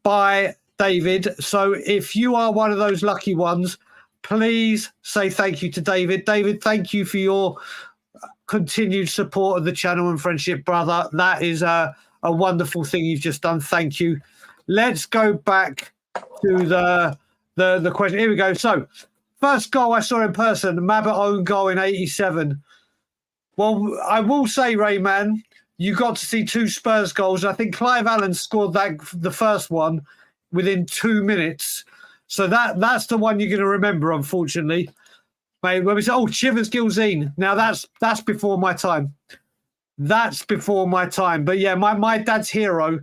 by David. So if you are one of those lucky ones, please say thank you to David. David, thank you for your continued support of the channel and friendship, brother. That is a wonderful thing you've just done. Thank you. Let's go back to the question. Here we go. So, first goal I saw in person, Mabba own goal in 87. Well, I will say, Rayman, you got to see 2 Spurs goals. I think Clive Allen scored the first one within 2 minutes. So that's the one you're going to remember, unfortunately. Mate, when we say, Chivers Gilzine. Now, that's before my time. That's before my time. But, yeah, my dad's hero,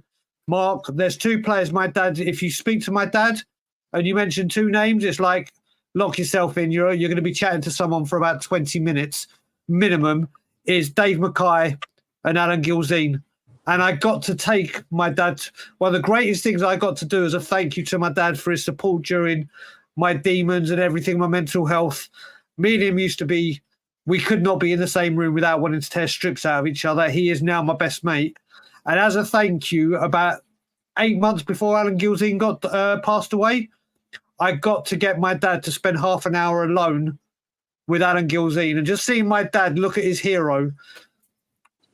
Mark, there's 2 players. My dad, if you speak to my dad and you mention 2 names, it's like lock yourself in. You're going to be chatting to someone for about 20 minutes minimum, is Dave Mackay and Alan Gilzine. And I got to take my dad. One of the greatest things I got to do as a thank you to my dad for his support during my demons and everything, my mental health. Me and him used to be, we could not be in the same room without wanting to tear strips out of each other. He is now my best mate. And as a thank you, about 8 months before Alan Gilzine got passed away, I got to get my dad to spend half an hour alone with Alan Gilzine. And just seeing my dad look at his hero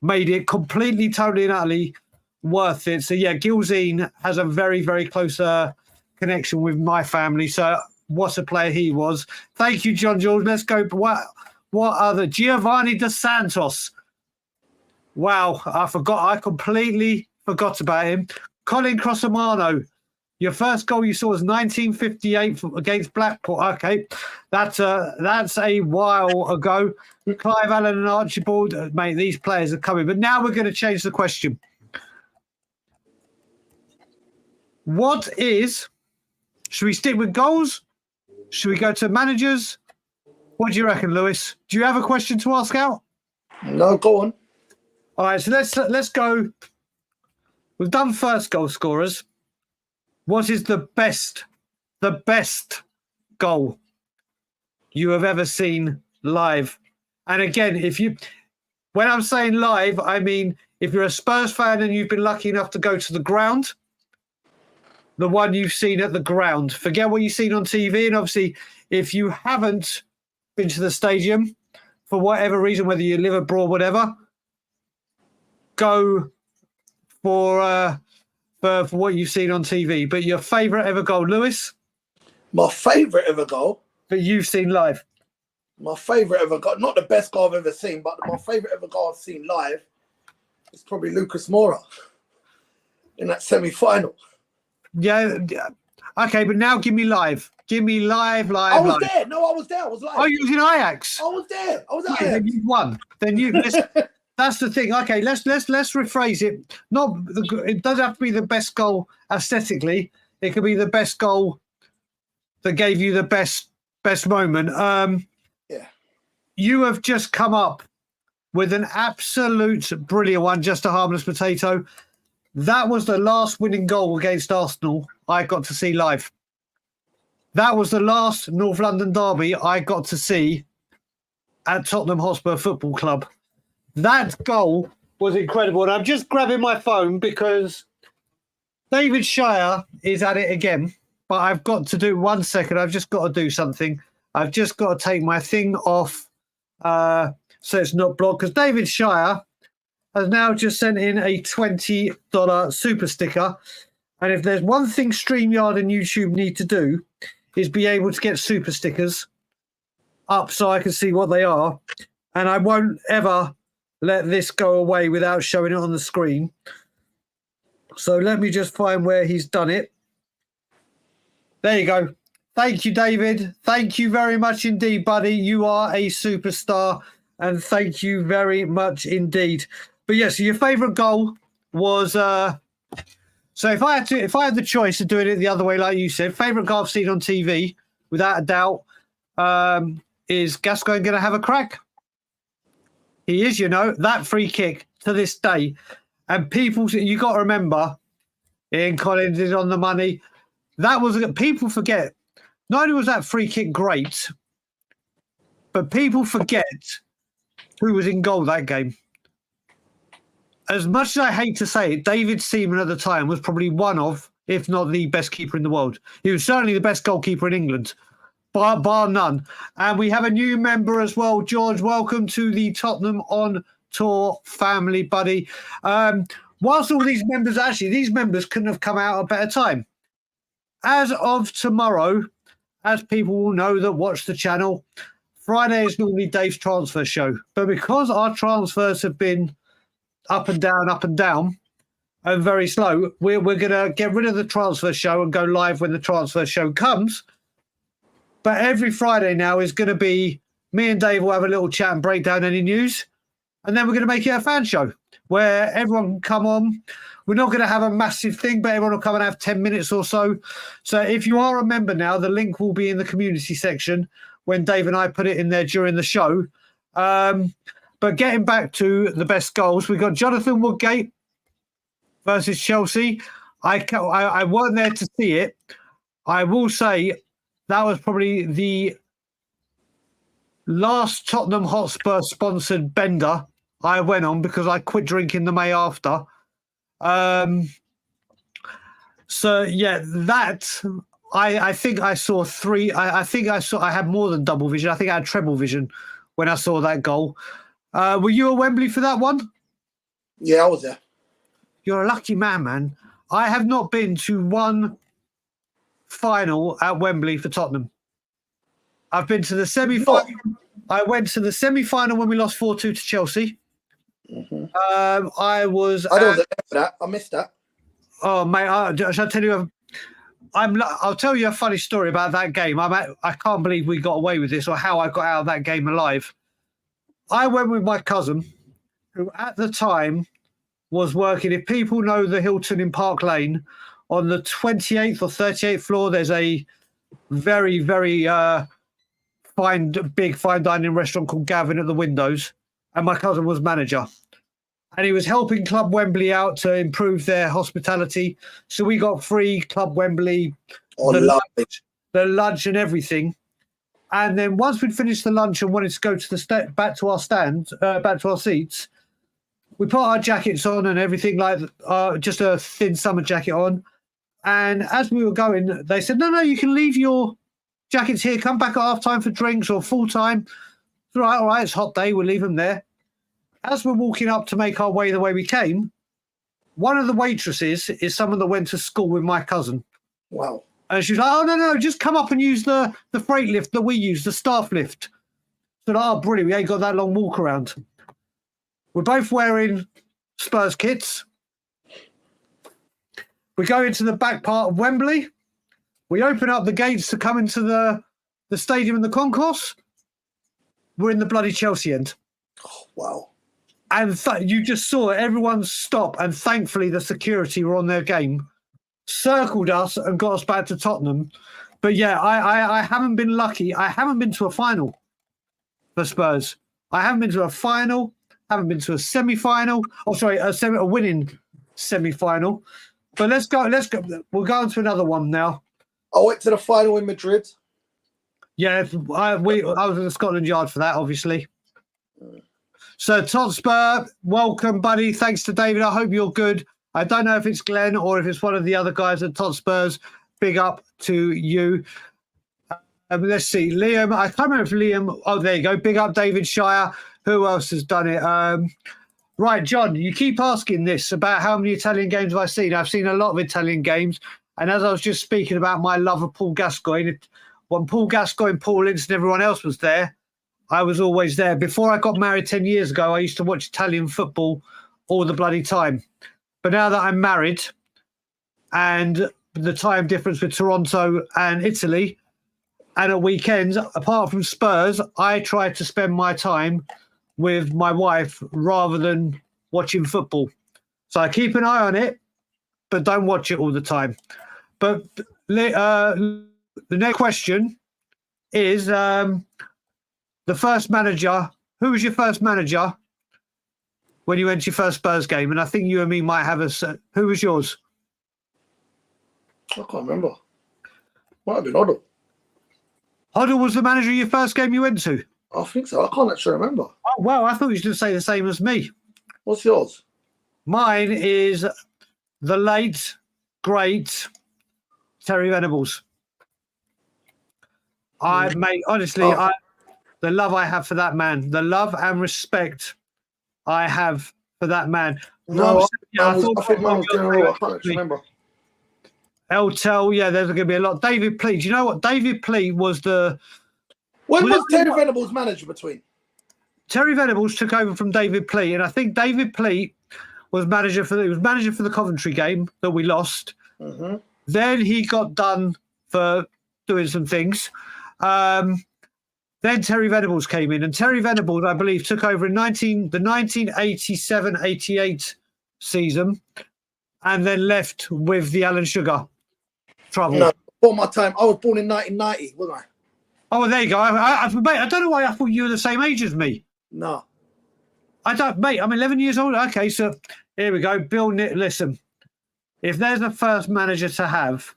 made it completely, totally and utterly worth it. So, yeah, Gilzine has a very, very close connection with my family. So what a player he was. Thank you, John George. Let's go. What other? Giovanni Dos Santos. Wow, I completely forgot about him. Colin Crossamano. Your first goal you saw was 1958 against Blackpool. Okay, that's a while ago. Clive Allen and Archibald, mate, these players are coming. But now we're going to change the question. Should we stick with goals? Should we go to managers? What do you reckon, Lewis? Do you have a question to ask out? No, go on. All right, so let's go. We've done first goal scorers. What is the best goal you have ever seen live? And again, when I'm saying live, I mean if you're a Spurs fan and you've been lucky enough to go to the ground, the one you've seen at the ground. Forget what you've seen on TV. And obviously, if you haven't been to the stadium for whatever reason, whether you live abroad, whatever, go for what you've seen on TV. But your favourite ever goal, Lewis? My favourite ever goal? That you've seen live? My favourite ever goal, not the best goal I've ever seen, but my favourite ever goal I've seen live is probably Lucas Moura in that semi-final. Yeah. Okay, but now give me live. Give me live. I was there. No, I was there. I was live. Oh, you was in Ajax? I was there. I was at Ajax. Then you won. That's the thing. Okay, let's rephrase it. It doesn't have to be the best goal aesthetically. It could be the best goal that gave you the best moment. Yeah. You have just come up with an absolute brilliant one, just a harmless potato. That was the last winning goal against Arsenal I got to see live. That was the last North London derby I got to see at Tottenham Hotspur Football Club. That goal was incredible. And I'm just grabbing my phone because David Shire is at it again. But I've got to do 1 second. I've just got to do something. I've just got to take my thing off so it's not blocked. Because David Shire has now just sent in a $20 super sticker. And if there's one thing StreamYard and YouTube need to do is be able to get super stickers up so I can see what they are. And I won't ever let this go away without showing it on the screen. So let me just find where he's done it. There you go. Thank you, David. Thank you very much indeed, buddy. You are a superstar. And thank you very much indeed. But yes, your favourite goal was... So if I had the choice of doing it the other way, like you said, favourite goal I've seen on TV, without a doubt, is Gascoigne going to have a crack? He is, that free kick to this day. And people, you got to remember, Ian Collins is on the money. That was, people forget, not only was that free kick great, but people forget who was in goal that game. As much as I hate to say it, David Seaman at the time was probably one of, if not the best keeper in the world. He was certainly the best goalkeeper in England, bar none. And we have a new member as well. George, welcome to the Tottenham On Tour family, buddy. Whilst all these members couldn't have come out at a better time. As of tomorrow, as people will know that watch the channel, Friday is normally Dave's transfer show. But because our transfers have been up and down, and very slow, we're going to get rid of the transfer show and go live when the transfer show comes. But every Friday now is going to be me and Dave will have a little chat and break down any news. And then we're going to make it a fan show where everyone can come on. We're not going to have a massive thing, but everyone will come and have 10 minutes or so. So if you are a member now, the link will be in the community section when Dave and I put it in there during the show. But getting back to the best goals, we got Jonathan Woodgate versus Chelsea. I weren't there to see it. I will say that was probably the last Tottenham Hotspur sponsored bender I went on because I quit drinking the May after. So yeah, that I think I saw three. I had more than double vision. I think I had treble vision when I saw that goal. Were you at Wembley for that one? Yeah, I was there. You're a lucky man. I have not been to one final at Wembley for Tottenham. I've been to the semi-final. I went to the semi-final when we lost 4-2 to Chelsea. Mm-hmm. I wasn't there for that. I missed that. Oh, mate, shall I tell you? I'll tell you a funny story about that game. I can't believe we got away with this or how I got out of that game alive. I went with my cousin, who at the time was working. If people know the Hilton in Park Lane, on the 28th or 38th floor, there's a very, very big fine dining restaurant called Gavin at the Windows. And my cousin was manager. And he was helping Club Wembley out to improve their hospitality. So we got free Club Wembley, the lunch and everything. And then once we'd finished the lunch and wanted to go to back to our seats, we put our jackets on and everything, like just a thin summer jacket on. And as we were going, they said, no, you can leave your jackets here. Come back at half time for drinks or full time. All right, it's a hot day. We'll leave them there. As we're walking up to make our way the way we came, one of the waitresses is someone that went to school with my cousin. Wow. And she's like, oh, no, just come up and use the freight lift that we use, the staff lift. So, oh, brilliant. We ain't got that long walk around. We're both wearing Spurs kits. We go into the back part of Wembley. We open up the gates to come into the stadium and the concourse. We're in the bloody Chelsea end. Oh, wow. And you just saw everyone stop, and thankfully the security were on their game, circled us and got us back to Tottenham. But yeah, I haven't been lucky. I haven't been to a final for Spurs. I haven't been to a final, haven't been to a semi-final. Oh, sorry, a winning semi-final. But let's go. We'll go on to another one now. I went to the final in Madrid. Yeah, I was in the Scotland Yard for that, obviously. So, Totspur, welcome, buddy. Thanks to David. I hope you're good. I don't know if it's Glenn or if it's one of the other guys at Totspurs. Big up to you. Let's see. Liam, I can't remember if Liam... Oh, there you go. Big up David Shire. Who else has done it? Right, John, you keep asking this about how many Italian games have I seen. I've seen a lot of Italian games. And as I was just speaking about my love of Paul Gascoigne, when Paul Gascoigne, Paul Ince and everyone else was there, I was always there. Before I got married 10 years ago, I used to watch Italian football all the bloody time. But now that I'm married and the time difference with Toronto and Italy, and at weekends, apart from Spurs, I try to spend my time with my wife rather than watching football. So I keep an eye on it, but don't watch it all the time. But the next question is... the first manager, who was your first manager when you went to your first Spurs game, and I think you and me might have a. Who was yours? I can't remember. Might have been Hoddle. Hoddle was the manager of your first game you went to? I think so. I can't actually remember. Oh, wow. I thought you should say the same as me. What's yours? Mine is the late, great Terry Venables. Mate, honestly, the love I have for that man, the love and respect I have for that man. No, I think mine was General. I can't actually remember. Eltel, yeah, there's going to be a lot. David Pleat. Do you know what? David Pleat was the... When was Terry Venables manager between? Terry Venables took over from David Pleat, and I think David Pleat was manager for the Coventry game that we lost. Mm-hmm. Then he got done for doing some things. Then Terry Venables came in, and Terry Venables, I believe, took over in the 1987-88 season, and then left with the Alan Sugar trouble. No, before my time. I was born in 1990, wasn't I? Oh, well, there you go. I don't know why I thought you were the same age as me. No. I don't, mate. I'm 11 years old. Okay, so here we go. Bill Nick, listen. If there's a first manager to have,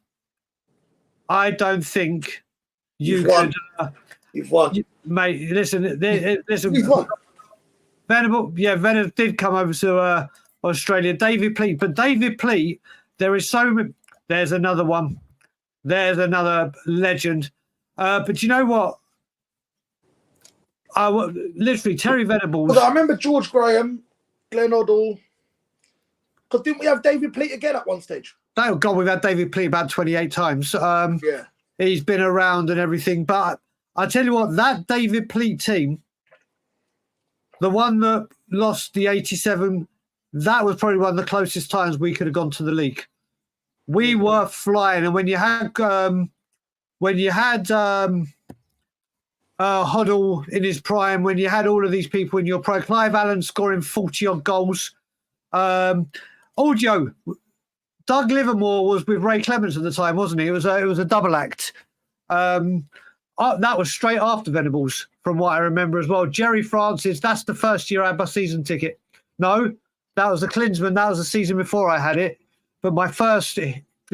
I don't think You've won. Mate, listen. You've won. Venables did come over to Australia. David Pleat. But David Pleat, there's another one. There's another legend. But you know what? Literally, Terry Venables. I remember George Graham, Glenn Hoddle. Because didn't we have David Pleat again at one stage? Oh, God, we've had David Pleat about 28 times. Yeah. He's been around and everything. But I tell you what, that David Pleat team, the one that lost the 87, that was probably one of the closest times we could have gone to the league. We were flying. And when you had Hoddle in his prime, when you had all of these people in your prime, Clive Allen scoring 40-odd goals. Audio, Doug Livermore was with Ray Clements at the time, wasn't he? It was a double act. That was straight after Venables, from what I remember as well. Jerry Francis, that's the first year I had my season ticket. No, that was the Klinsman. That was the season before I had it. But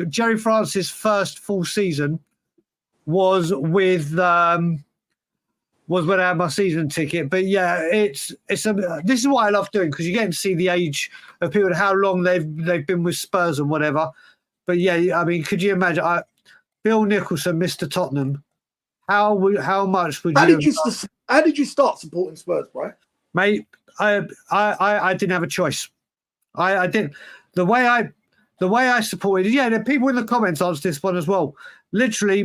Jerry Francis' first full season was with was when I had my season ticket. But yeah, this is what I love doing, because you get to see the age of people and how long they've been with Spurs and whatever. But yeah, I mean, could you imagine Bill Nicholson, Mr. Tottenham? How much would you? How did you start supporting Spurs, Brian? Mate, I didn't have a choice. I didn't. The way I supported. Yeah, there are people in the comments answered this one as well. Literally,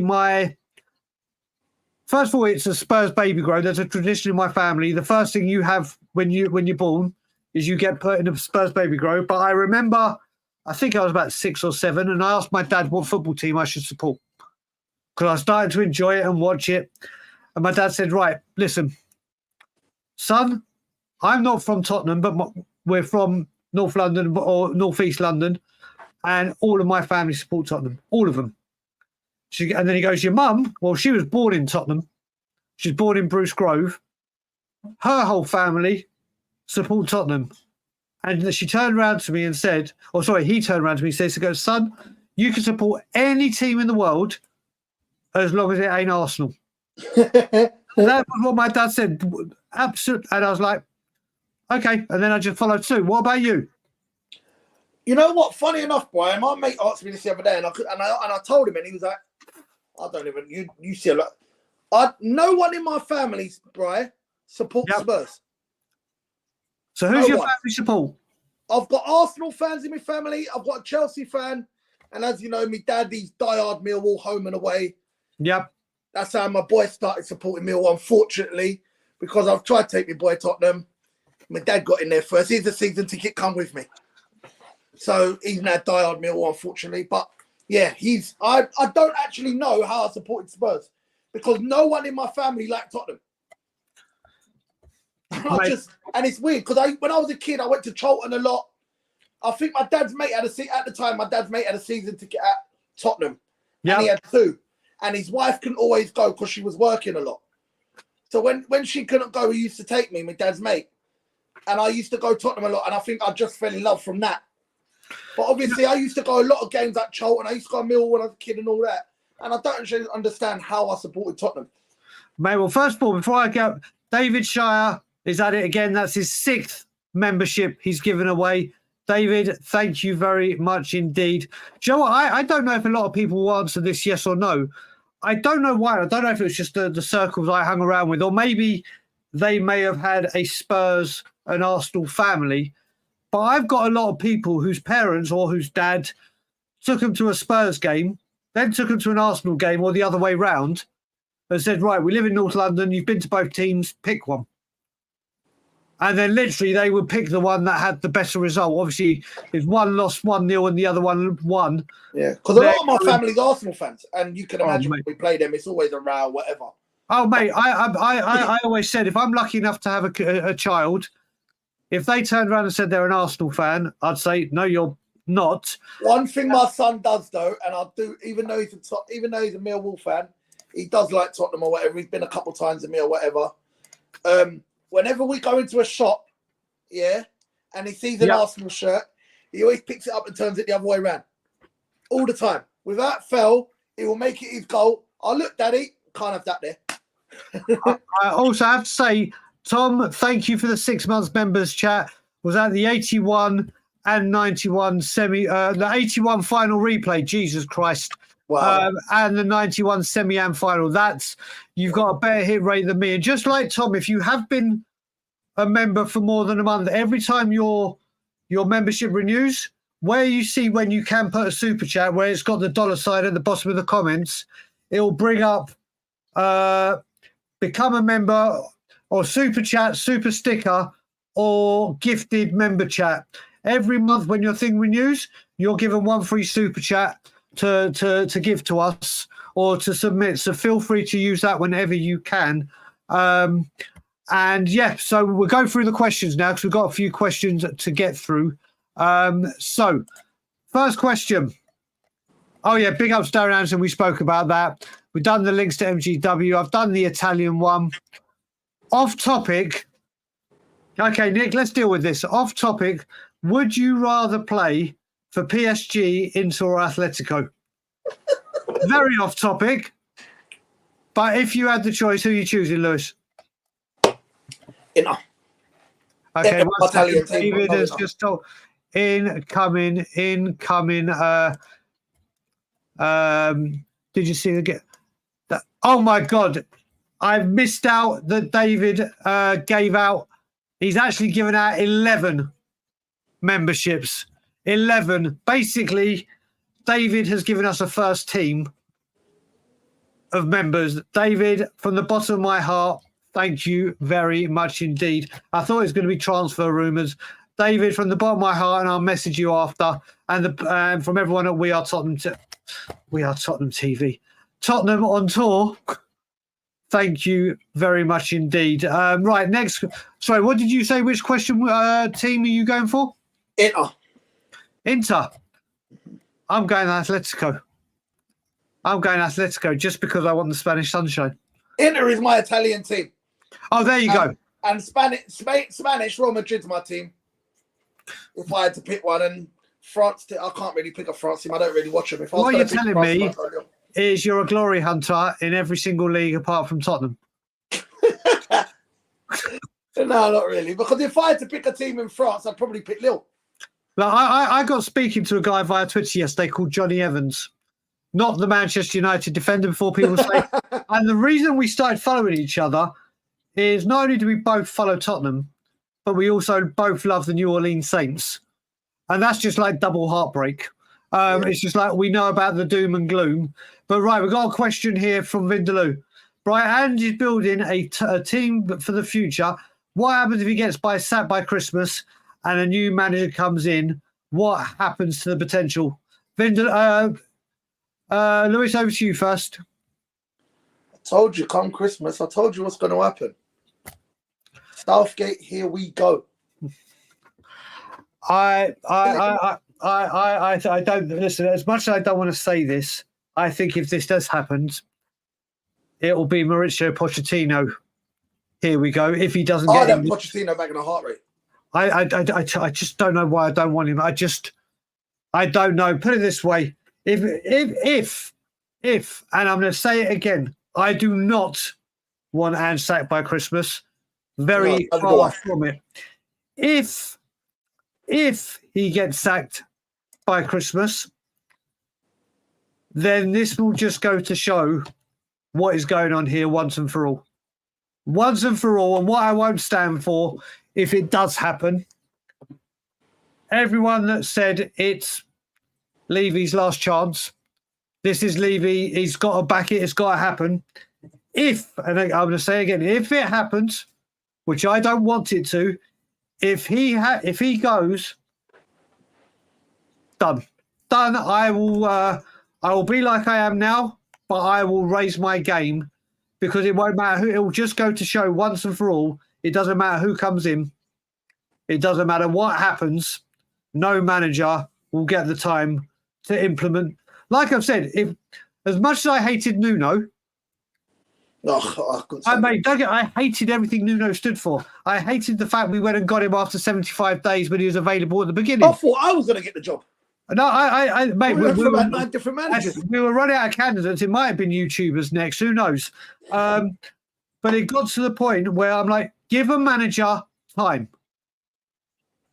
first of all, it's a Spurs baby grow. There's a tradition in my family. The first thing you have when you're born is you get put in a Spurs baby grow. But I remember, I think I was about 6 or 7, and I asked my dad what football team I should support, because I started to enjoy it and watch it. And my dad said, right, listen, son, I'm not from Tottenham, but we're from North London or North East London, and all of my family support Tottenham, all of them. And then he goes, your mum, well, she was born in Tottenham. She's born in Bruce Grove. Her whole family support Tottenham. And she turned around to me and said, he turned around to me and says, son, you can support any team in the world as long as it ain't Arsenal. That was what my dad said. Absolutely. And I was like, okay. And then I just followed suit. What about you? You know what? Funny enough, Brian, my mate asked me this the other day, and I told him, and he was like, I don't even, you see a lot. No one in my family, Brian, supports Spurs. So who's your family support? I've got Arsenal fans in my family. I've got a Chelsea fan. And as you know, my dad, he's diehard Millwall, home and away. Yep. That's how my boy started supporting Millwall, unfortunately, because I've tried to take my boy Tottenham. My dad got in there first. Here's the season ticket, come with me. So he's now diehard Millwall, unfortunately. But yeah, I don't actually know how I supported Spurs, because no one in my family liked Tottenham. And it's weird, because when I was a kid, I went to Charlton a lot. I think my dad's mate had a season ticket at Tottenham. Yep. And he had 2. And his wife couldn't always go because she was working a lot. So when she couldn't go, he used to take me, my dad's mate. and I used to go Tottenham a lot, and I think I just fell in love from that. But obviously, I used to go a lot of games at Charlton. I used to go to Millwall when I was a kid and all that. And I don't actually understand how I supported Tottenham. Mate, well, first of all, before I go, David Shire is at it again. That's his 6th membership he's given away. David, thank you very much indeed. Do you know what? I don't know if a lot of people will answer this yes or no. I don't know why. I don't know if it was just the circles I hung around with, or maybe they may have had a Spurs and Arsenal family. But I've got a lot of people whose parents or whose dad took them to a Spurs game, then took them to an Arsenal game, or the other way round, and said, right, we live in North London, you've been to both teams, pick one. And then literally they would pick the one that had the better result. Obviously, if one lost 1-0 and the other one won. Yeah, because a lot of my family's Arsenal fans, and you can imagine when we play them, it's always a row, whatever. Oh, mate, I always said, if I'm lucky enough to have a child, if they turned around and said they're an Arsenal fan, I'd say, no, you're not. One thing my son does, though, and I do, even though he's a Millwall fan, he does like Tottenham or whatever. He's been a couple of times to me or whatever. Whenever we go into a shop, yeah, and he sees an Arsenal shirt, he always picks it up and turns it the other way around. All the time. Without fail, he will make it his goal. Oh, look, Daddy, can't have that there. I also have to say, Tom, thank you for the 6 months members chat. Was that the 81 and 91 the 81 final replay? Jesus Christ. Wow. And the 91 semi-am final. You've got a better hit rate than me. And just like Tom, if you have been a member for more than a month, every time your membership renews, where you see when you can put a super chat, where it's got the dollar sign at the bottom of the comments, it will bring up become a member or super chat, super sticker, or gifted member chat. Every month when your thing renews, you're given one free super chat to give to us or to submit. So feel free to use that whenever you can. And yeah, so we'll go through the questions now because we've got a few questions to get through. So first question. Oh yeah, big ups Darren Anderson. We spoke about that. We've done the links to MGW. I've done the Italian one. Off topic. Okay, Nick, let's deal with this. Off topic. Would you rather play for PSG, Inter, or Atletico? Very off topic. But if you had the choice, who are you choosing, Lewis? Inter. Okay, David has just told incoming. Did you see the oh my God, I've missed out that David gave out. He's actually given out 11 memberships. 11. Basically, David has given us a first team of members. David, from the bottom of my heart, thank you very much indeed. I thought it was going to be transfer rumours. David, from the bottom of my heart, and I'll message you after. And from everyone at We Are Tottenham TV. Tottenham on tour. Thank you very much indeed. Right, next. Sorry, what did you say? Which question team are you going for? Inter. I'm going Atletico. Just because I want the Spanish sunshine. Inter is my Italian team. Oh, there you go. And Spanish, Real Madrid's my team. If I had to pick one, and France, I can't really pick a France team. I don't really watch them. What you're telling me is you're a glory hunter in every single league apart from Tottenham. No, not really. Because if I had to pick a team in France, I'd probably pick Lille. Like, I got speaking to a guy via Twitter yesterday called Johnny Evans, not the Manchester United defender before people say. And the reason we started following each other is not only do we both follow Tottenham, but we also both love the New Orleans Saints. And that's just like double heartbreak. It's just like we know about the doom and gloom. But right, we've got a question here from Vindaloo. Brian Ange is building a team for the future. What happens if he gets sacked by Christmas and a new manager comes in? What happens to the potential? Lewis, over to you first. I told you, come Christmas, I told you what's going to happen. Southgate, here we go. I don't listen. As much as I don't want to say this, I think if this does happen, it will be Mauricio Pochettino. Here we go. If he doesn't get Pochettino back in a heart rate. I just don't know why I don't want him. I don't know. Put it this way: if, and I'm going to say it again, I do not want Ange sacked by Christmas. Very far from it. If he gets sacked by Christmas, then this will just go to show what is going on here once and for all. Once and for all, and what I won't stand for if it does happen. Everyone that said it's Levy's last chance, this is Levy, he's got to back it, it's got to happen. If, and I'm going to say again, if it happens, which I don't want it to, if he goes, done. I will be like I am now, but I will raise my game because it won't matter who. It will just go to show once and for all. It doesn't matter who comes in. It doesn't matter what happens. No manager will get the time to implement. Like I've said, if as much as I hated Nuno, I hated everything Nuno stood for. I hated the fact we went and got him after 75 days when he was available at the beginning. I thought I was going to get the job. No, mate, we were about 9 different managers. We were running out of candidates. It might have been YouTubers next. Who knows? But it got to the point where I'm like, give a manager time.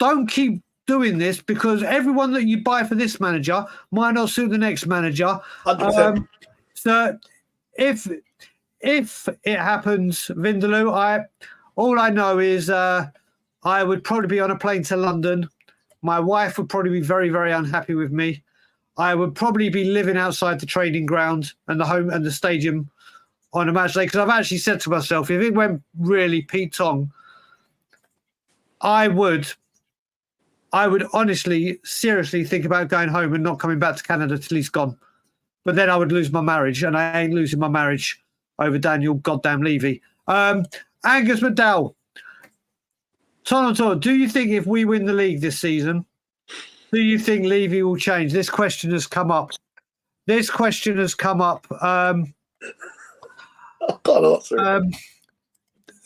Don't keep doing this because everyone that you buy for this manager might not suit the next manager. 100%. So if it happens, Vindaloo, all I know is I would probably be on a plane to London. My wife would probably be very, very unhappy with me. I would probably be living outside the training ground and the home and the stadium on a match day because I've actually said to myself, if it went really Pete Tong, I would honestly, seriously think about going home and not coming back to Canada till he's gone. But then I would lose my marriage, and I ain't losing my marriage over Daniel goddamn Levy. Angus McDowell. Tottenham, do you think if we win the league this season, do you think Levy will change? This question has come up. I can't answer.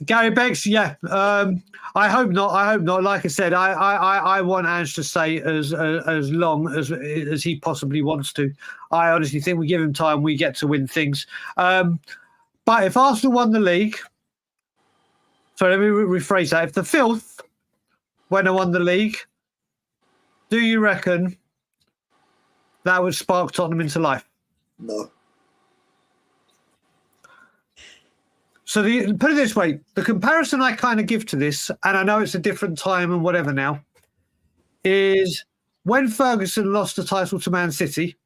Gary Becks, yeah. I hope not. Like I said, I want Ange to stay as long as he possibly wants to. I honestly think we give him time, we get to win things. But if Arsenal won the league, so let me rephrase that. If the filth went and won the league, do you reckon that would spark Tottenham into life? No. So put it this way, the comparison I kind of give to this, and I know it's a different time and whatever now, is when Ferguson lost the title to Man City,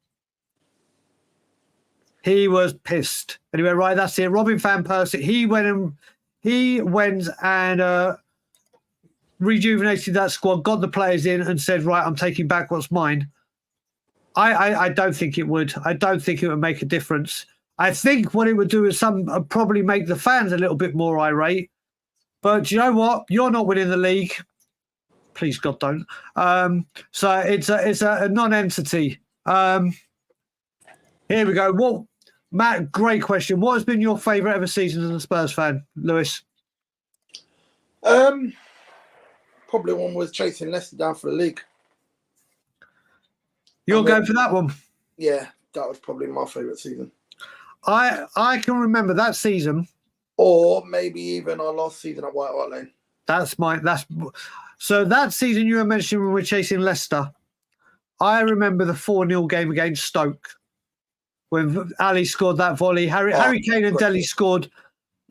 he was pissed. And he went, right, that's it. Robin van Persie, he went and rejuvenated that squad, got the players in and said, right, I'm taking back what's mine. I don't think it would. I don't think it would make a difference. I think what it would do is probably make the fans a little bit more irate. But you know what? You're not winning the league. Please, God, don't. So it's a non-entity. Here we go. Well, Matt, great question. What has been your favourite ever season as a Spurs fan, Lewis? Probably one was chasing Leicester down for the league. You're going for that one? Yeah, that was probably my favourite season. I can remember that season. Or maybe even our last season at White Hart Lane. So that season you were mentioning when we were chasing Leicester, I remember the 4-0 game against Stoke when Ali scored that volley. Harry Kane and Dele scored.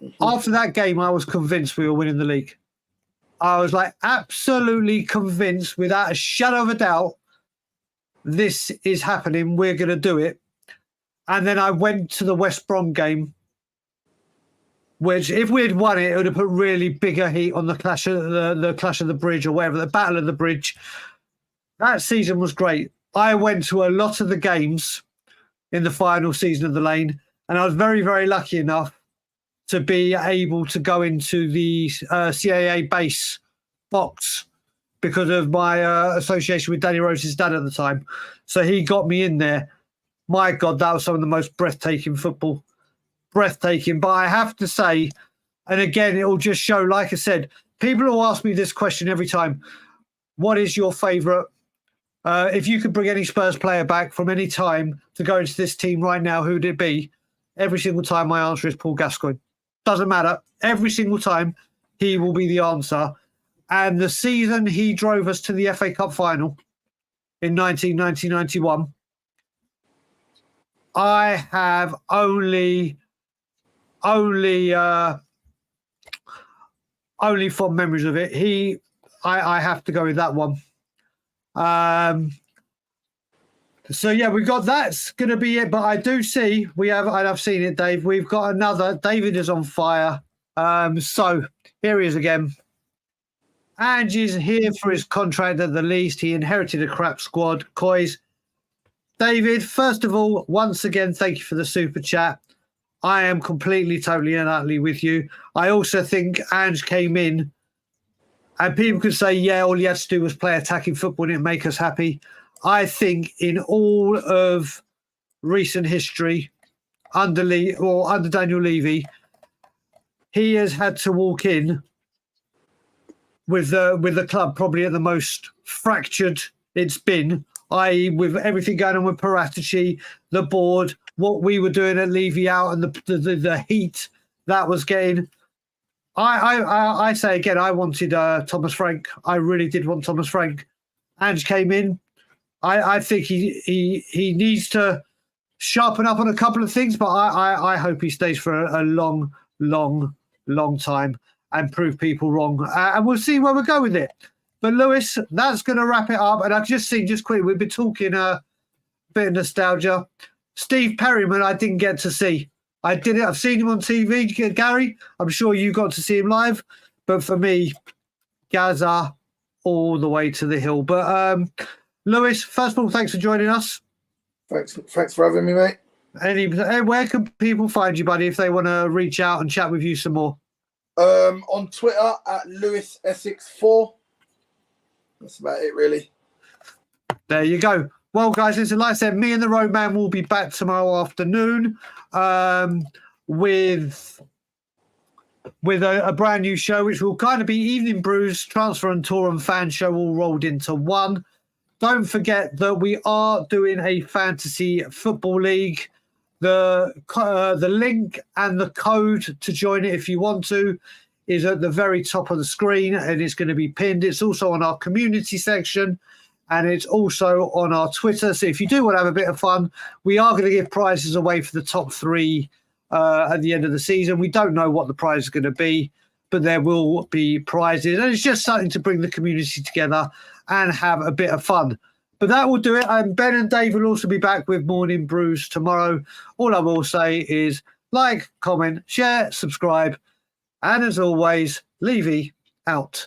Mm-hmm. After that game, I was convinced we were winning the league. I was like absolutely convinced without a shadow of a doubt this is happening. We're going to do it. And then I went to the West Brom game, which if we had won it would have put really bigger heat on the clash of the bridge or whatever, the Battle of the Bridge. That season was great. I went to a lot of the games in the final season of the Lane, and I was very, very lucky enough to be able to go into the CAA base box because of my association with Danny Rose's dad at the time. So he got me in there. My God, that was some of the most breathtaking football. Breathtaking. But I have to say, and again, it will just show, like I said, people will ask me this question every time. What is your favourite? If you could bring any Spurs player back from any time to go into this team right now, who would it be? Every single time my answer is Paul Gascoigne. Doesn't matter. Every single time he will be the answer. And the season he drove us to the FA Cup final in 1990-91, I have only fond memories of it. I have to go with that one. So yeah, we've got that's going to be it. But I do see I've seen it, Dave. We've got another. David is on fire. So here he is again. Angie's here for his contract at the least. He inherited a crap squad. Coys. David, first of all, once again, thank you for the super chat. I am completely, totally, and utterly with you. I also think Ange came in, and people could say, yeah, all he had to do was play attacking football and it'd make us happy. I think in all of recent history, under Daniel Levy, he has had to walk in with the club probably at the most fractured it's been, i.e. with everything going on with Paratici, the board, what we were doing at Levy out, and the heat that was getting. I say again, I wanted Thomas Frank. I really did want Thomas Frank. Ange came in. I think he needs to sharpen up on a couple of things, but I hope he stays for a long, long, long time and prove people wrong. And we'll see where we go with it. But Lewis, that's going to wrap it up. And I've just seen, just quickly, we've been talking a bit of nostalgia. Steve Perryman, I didn't get to see. I've seen him on TV, Gary. I'm sure you got to see him live. But for me, Gaza all the way to the hill. But Lewis, first of all, thanks for joining us. Thanks for having me, mate. Where can people find you, buddy, if they want to reach out and chat with you some more? On Twitter at LewisEssex4. That's about it, really. There you go. Well, guys, listen, like I said, me and the Roadman will be back tomorrow afternoon with a brand new show, which will kind of be Evening Brews, Transfer and Tour and Fan Show all rolled into one. Don't forget that we are doing a fantasy football league. The link and the code to join it, if you want to, is at the very top of the screen, and it's going to be pinned. It's also on our community section, and it's also on our Twitter. So if you do want to have a bit of fun, we are going to give prizes away for the top three at the end of the season. We don't know what the prize is going to be, but there will be prizes. And it's just something to bring the community together and have a bit of fun. But that will do it. Ben and Dave will also be back with Morning Brews tomorrow. All I will say is like, comment, share, subscribe. And as always, Levy out.